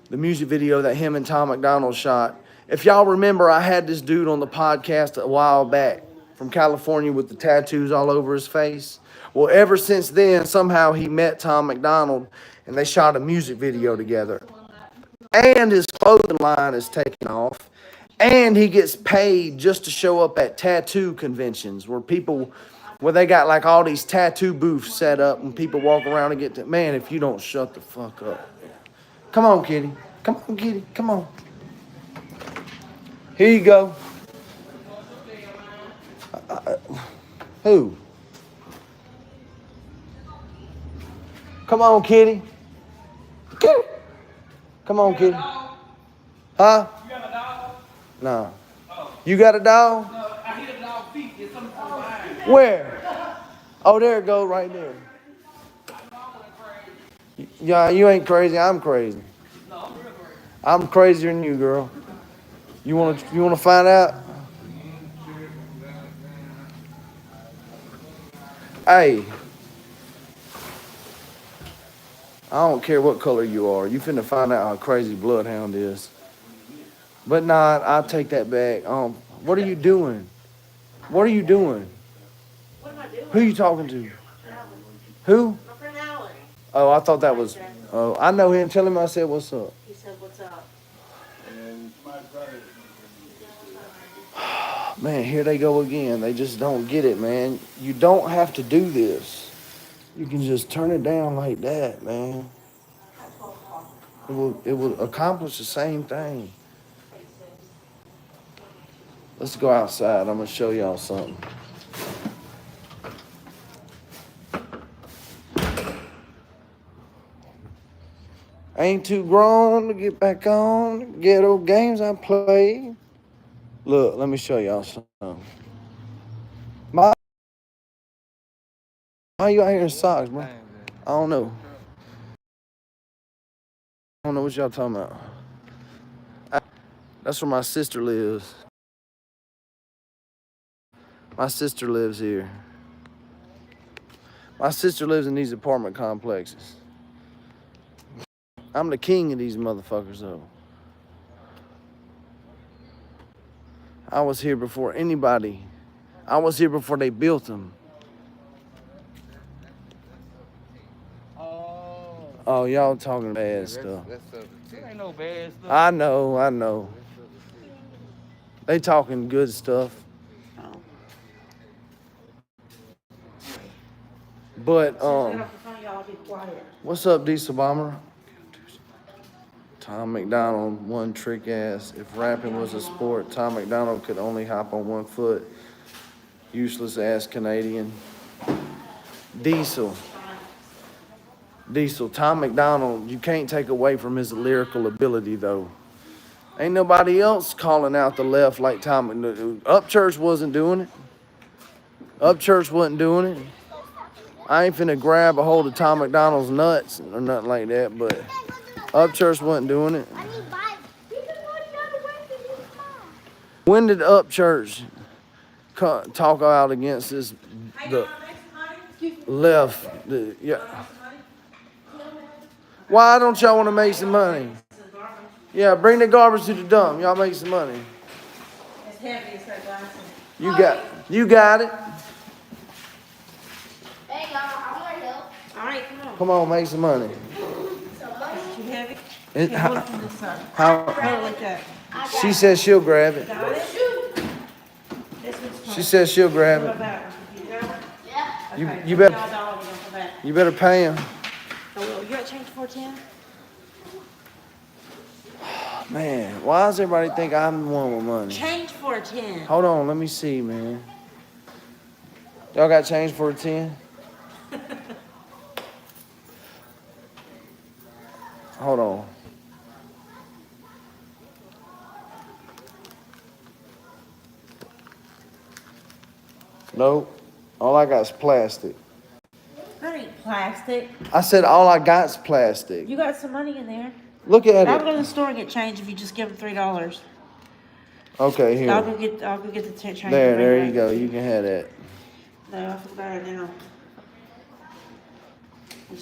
the music video that him and Tom McDonald shot. If y'all remember, I had this dude on the podcast a while back from California with the tattoos all over his face. Well, ever since then, somehow he met Tom McDonald and they shot a music video together. And his clothing line is taken off. And he gets paid just to show up at tattoo conventions where they got like all these tattoo booths set up and people walk around and get to, man, if you don't shut the fuck up. Come on, kitty. Come on, kitty. Come on. Here you go. Who? Come on, kitty. Kitty. Come on, kitty. Huh? You got a dog? No. Oh. You got a dog? No, I hear a dog feet. It's something behind. Where? Oh, there it goes right there. Yeah, you ain't crazy. I'm crazy. No, I'm real crazy. I'm crazier than you, girl. You wanna find out? Hey. I don't care what color you are. You finna find out how crazy Bloodhound is. But nah, I'll take that back. What are you doing? What are you doing? What am I doing? Who you talking to? Who? My friend Alan. Oh, I thought that was. Oh, I know him. Tell him I said what's up. He said, what's up? Man, here they go again. They just don't get it, man. You don't have to do this. You can just turn it down like that, man. It will accomplish the same thing. Let's go outside. I'm gonna show y'all something. Ain't too grown to get back on the ghetto games I play. Look, let me show y'all something. Why you out here in socks, bro? I don't know. I don't know what y'all talking about. That's where my sister lives. My sister lives here. My sister lives in these apartment complexes. I'm the king of these motherfuckers, though. I was here before anybody. I was here before they built them. Oh, y'all talking bad stuff. There ain't no bad stuff. I know. They talking good stuff. But, what's up, Diesel Bomber? Tom McDonald, one trick ass. If rapping was a sport, Tom McDonald could only hop on one foot. Useless ass Canadian. Diesel, Tom McDonald, you can't take away from his lyrical ability, though. Ain't nobody else calling out the left like Tom McDonald. Upchurch wasn't doing it. Upchurch wasn't doing it. I ain't finna grab a hold of Tom McDonald's nuts or nothing like that, but Upchurch wasn't doing it. When did Upchurch talk out against the left? Yeah. Why don't y'all want to make some money? Yeah, bring the garbage to the dump. Y'all make some money. It's heavy, it's that glass. You got it. All right, come on. Come on, make some money. It's too heavy. It, Okay, hold it from this side. how, Hold it like that. she says she'll grab it. Got it? This one's fine. She says she'll grab What it. about that one? You got it? Yeah. You- Okay, you better- $12 on that. You better pay him. Oh, well, you got change for 10? Man, why does everybody think I'm the one with money? Change for 10. Hold on, let me see, man. Y'all got change for a 10? Hold on. Nope. All I got is plastic. That ain't plastic. I said all I got is plastic. You got some money in there. Look at I'll go it. to the store and get change if you just give them $3. Okay, here. I'll go get the change. There you go. You can have that. No, I feel better now.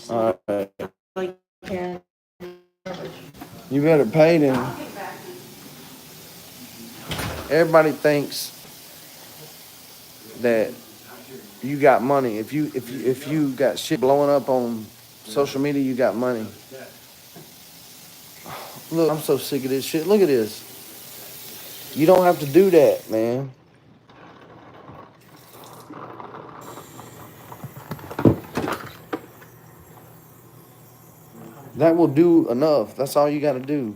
All right. Like, yeah. You better pay them. Everybody thinks that you got money. If you got shit blowing up on social media, you got money. Look, I'm so sick of this shit. Look at this. You don't have to do that, man. That will do enough. That's all you got to do.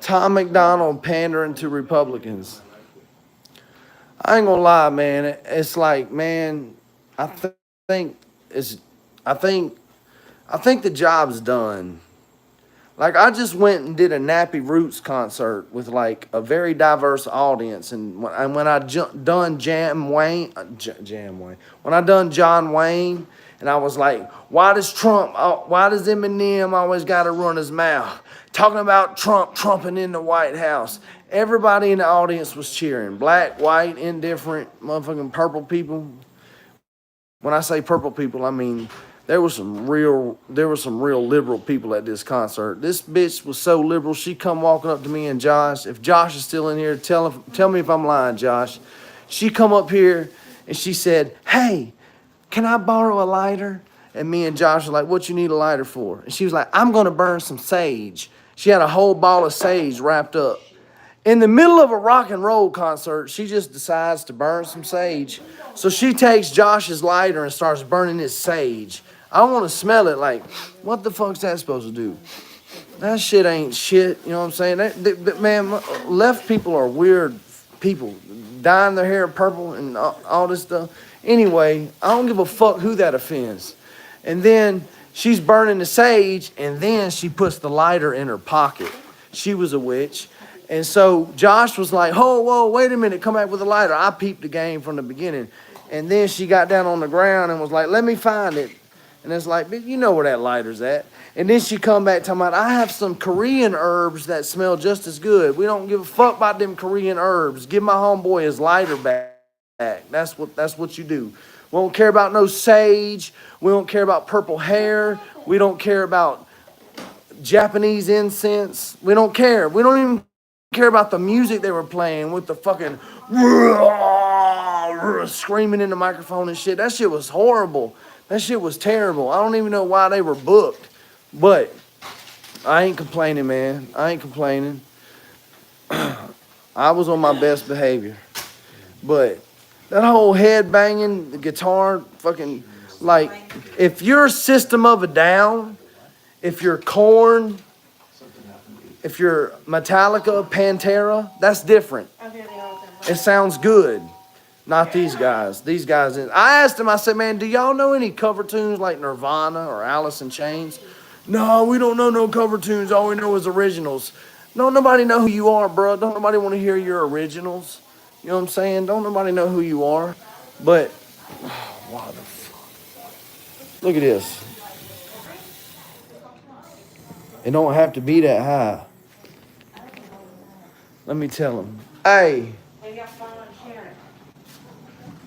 Tom McDonald pandering to Republicans. I ain't gonna lie, man. It's like, man, I think the job's done. Like, I just went and did a Nappy Roots concert with like a very diverse audience, and when I done John Wayne, and I was like, why does Eminem always got to run his mouth talking about trumping in the White House? Everybody in the audience was cheering. Black, white, indifferent, motherfucking purple people. When I say purple people, I mean there were some real liberal people at this concert. This bitch was so liberal, she come walking up to me and Josh. If Josh is still in here, tell me if I'm lying, Josh. She come up here and she said, "Hey, can I borrow a lighter?" And me and Josh were like, "What you need a lighter for?" And she was like, "I'm gonna burn some sage." She had a whole ball of sage wrapped up. In the middle of a rock and roll concert, she just decides to burn some sage. So she takes Josh's lighter and starts burning his sage. I want to smell it like, what the fuck's that supposed to do? That shit ain't shit, you know what I'm saying? Man, left people are weird people. Dyeing their hair purple and all this stuff. Anyway, I don't give a fuck who that offends. And then she's burning the sage, and then she puts the lighter in her pocket. She was a witch. And so Josh was like, "Oh, whoa, wait a minute, come back with a lighter." I peeped the game from the beginning. And then she got down on the ground and was like, "Let me find it." And it's like, "Bitch, you know where that lighter's at." And then she come back talking about, "I have some Korean herbs that smell just as good. We don't give a fuck about them Korean herbs. Give my homeboy his lighter back." That's what you do. We don't care about no sage. We don't care about purple hair. We don't care about Japanese incense. We don't care. We don't even care about the music they were playing with the fucking screaming in the microphone and shit. That shit was horrible. That shit was terrible. I don't even know why they were booked. But I ain't complaining, man. I ain't complaining. I was on my best behavior. But that whole head banging, the guitar, fucking, like, if you're System of a Down, if you're Korn, if you're Metallica, Pantera, that's different. It sounds good. Not these guys. These guys. I asked him, I said, "Man, do y'all know any cover tunes like Nirvana or Alice in Chains?" "No, we don't know no cover tunes. All we know is originals." Don't nobody know who you are, bro. Don't nobody want to hear your originals. You know what I'm saying? Don't nobody know who you are. But, what the fuck? Look at this. It don't have to be that high. Let me tell him. Hey.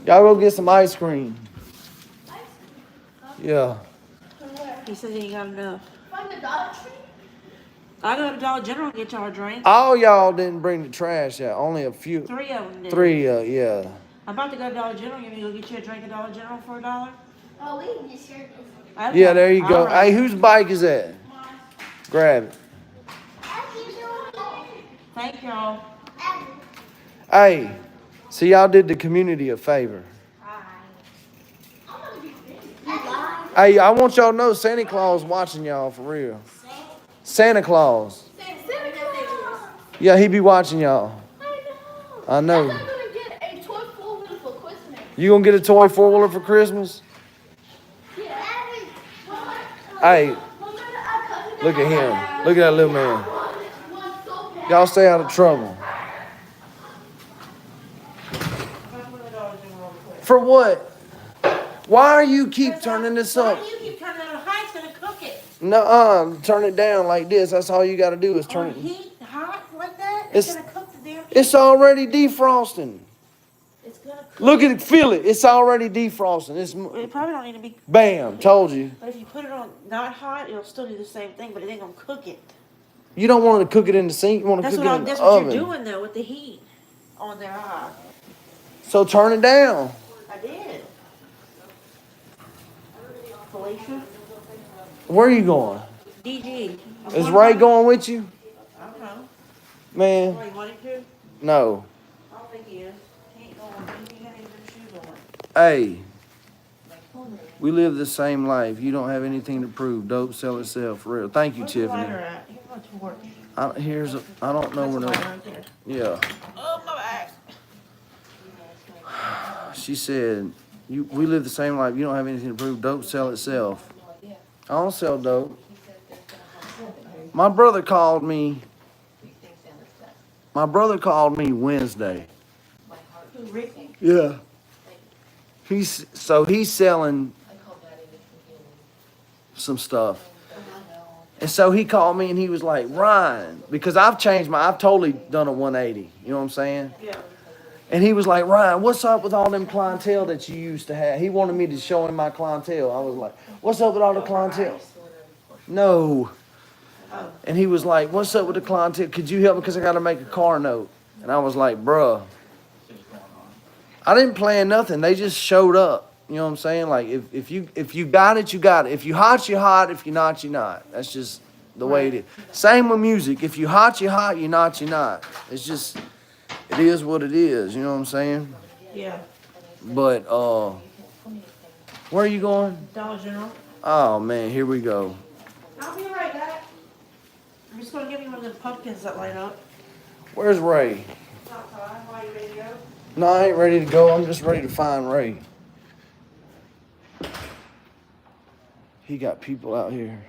Y'all go get some ice cream. Yeah. He said he got enough. From the Dollar Tree? I go to Dollar General and get y'all a drink. All y'all didn't bring the trash out. Only a few. 3 of them did. 3, yeah. I'm about to go to Dollar General. You want me to go get you a drink at Dollar General for $1? Oh, we can just share this. Okay. Yeah, there you go. All right. Hey, whose bike is that? Grab it. Thank y'all. Hey, so y'all did the community a favor. Hey, I want y'all to know Santa Claus watching y'all for real. Santa Claus. Yeah, he be watching y'all. I know. I'm gonna get a toy 4-wheeler for Christmas. You gonna get a toy 4-wheeler for Christmas? Yeah. Hey, look at him. Look at that little man. Y'all stay out of trouble. For what? Why are you keep turning this up? Why do you keep turning it on high instead of cook it? Nuh-uh, turn it down like this. That's all you gotta do is turn On it. heat, hot, like that? It's- It's gonna cook the damn cake. It's already defrosting. It's gonna cook. Look at it, feel it. It's already defrosting. It's It probably don't need to be. bam, told you. But if you put it on not hot, it'll still do the same thing, but it ain't gonna cook it. You don't want to cook it in the sink. You want to That's cook what, it in the that's what oven. you're doing though with the heat on there high. So turn it down. I did. Felicia? Where are you going? DG. Is Ray going with you? I don't know. Man, Why, you wanted to? no. I don't think he is. He ain't going. He had even shoes on. Hey, we live the same life. You don't have anything to prove. Dope sell itself for real. Thank you, Where's the Tiffany. lighter at? Here's my torch. I don't know That's where the no. lighter right there. Yeah. Oh, my back. She said, we live the same life. You don't have anything to prove. Dope sell itself. I don't sell dope. My brother called me. My brother called me Wednesday. Who, Ricky? Yeah. He's selling some stuff. And so he called me and he was like, Ryan, because I've totally done a 180. You know what I'm saying? Yeah. And he was like, Ryan, what's up with all them clientele that you used to have? He wanted me to show him my clientele. I was like, what's up with all the clientele? No. And he was like, what's up with the clientele? Could you help me because I got to make a car note? And I was like, bruh, I didn't plan nothing. They just showed up. You know what I'm saying? Like, if you got it, you got it. If you hot, you hot. If you not, you not. That's just the way it is. Same with music. If you hot, you hot. You not, you not. It's just, it is what it is. You know what I'm saying? Yeah. But, where are you going? Dollar General. Oh, man, here we go. I'll be right back. I'm just gonna give you one of the pumpkins that light up. Where's Ray? It's outside. Why, you ready to go? No, I ain't ready to go. I'm just ready to find Ray. He got people out here.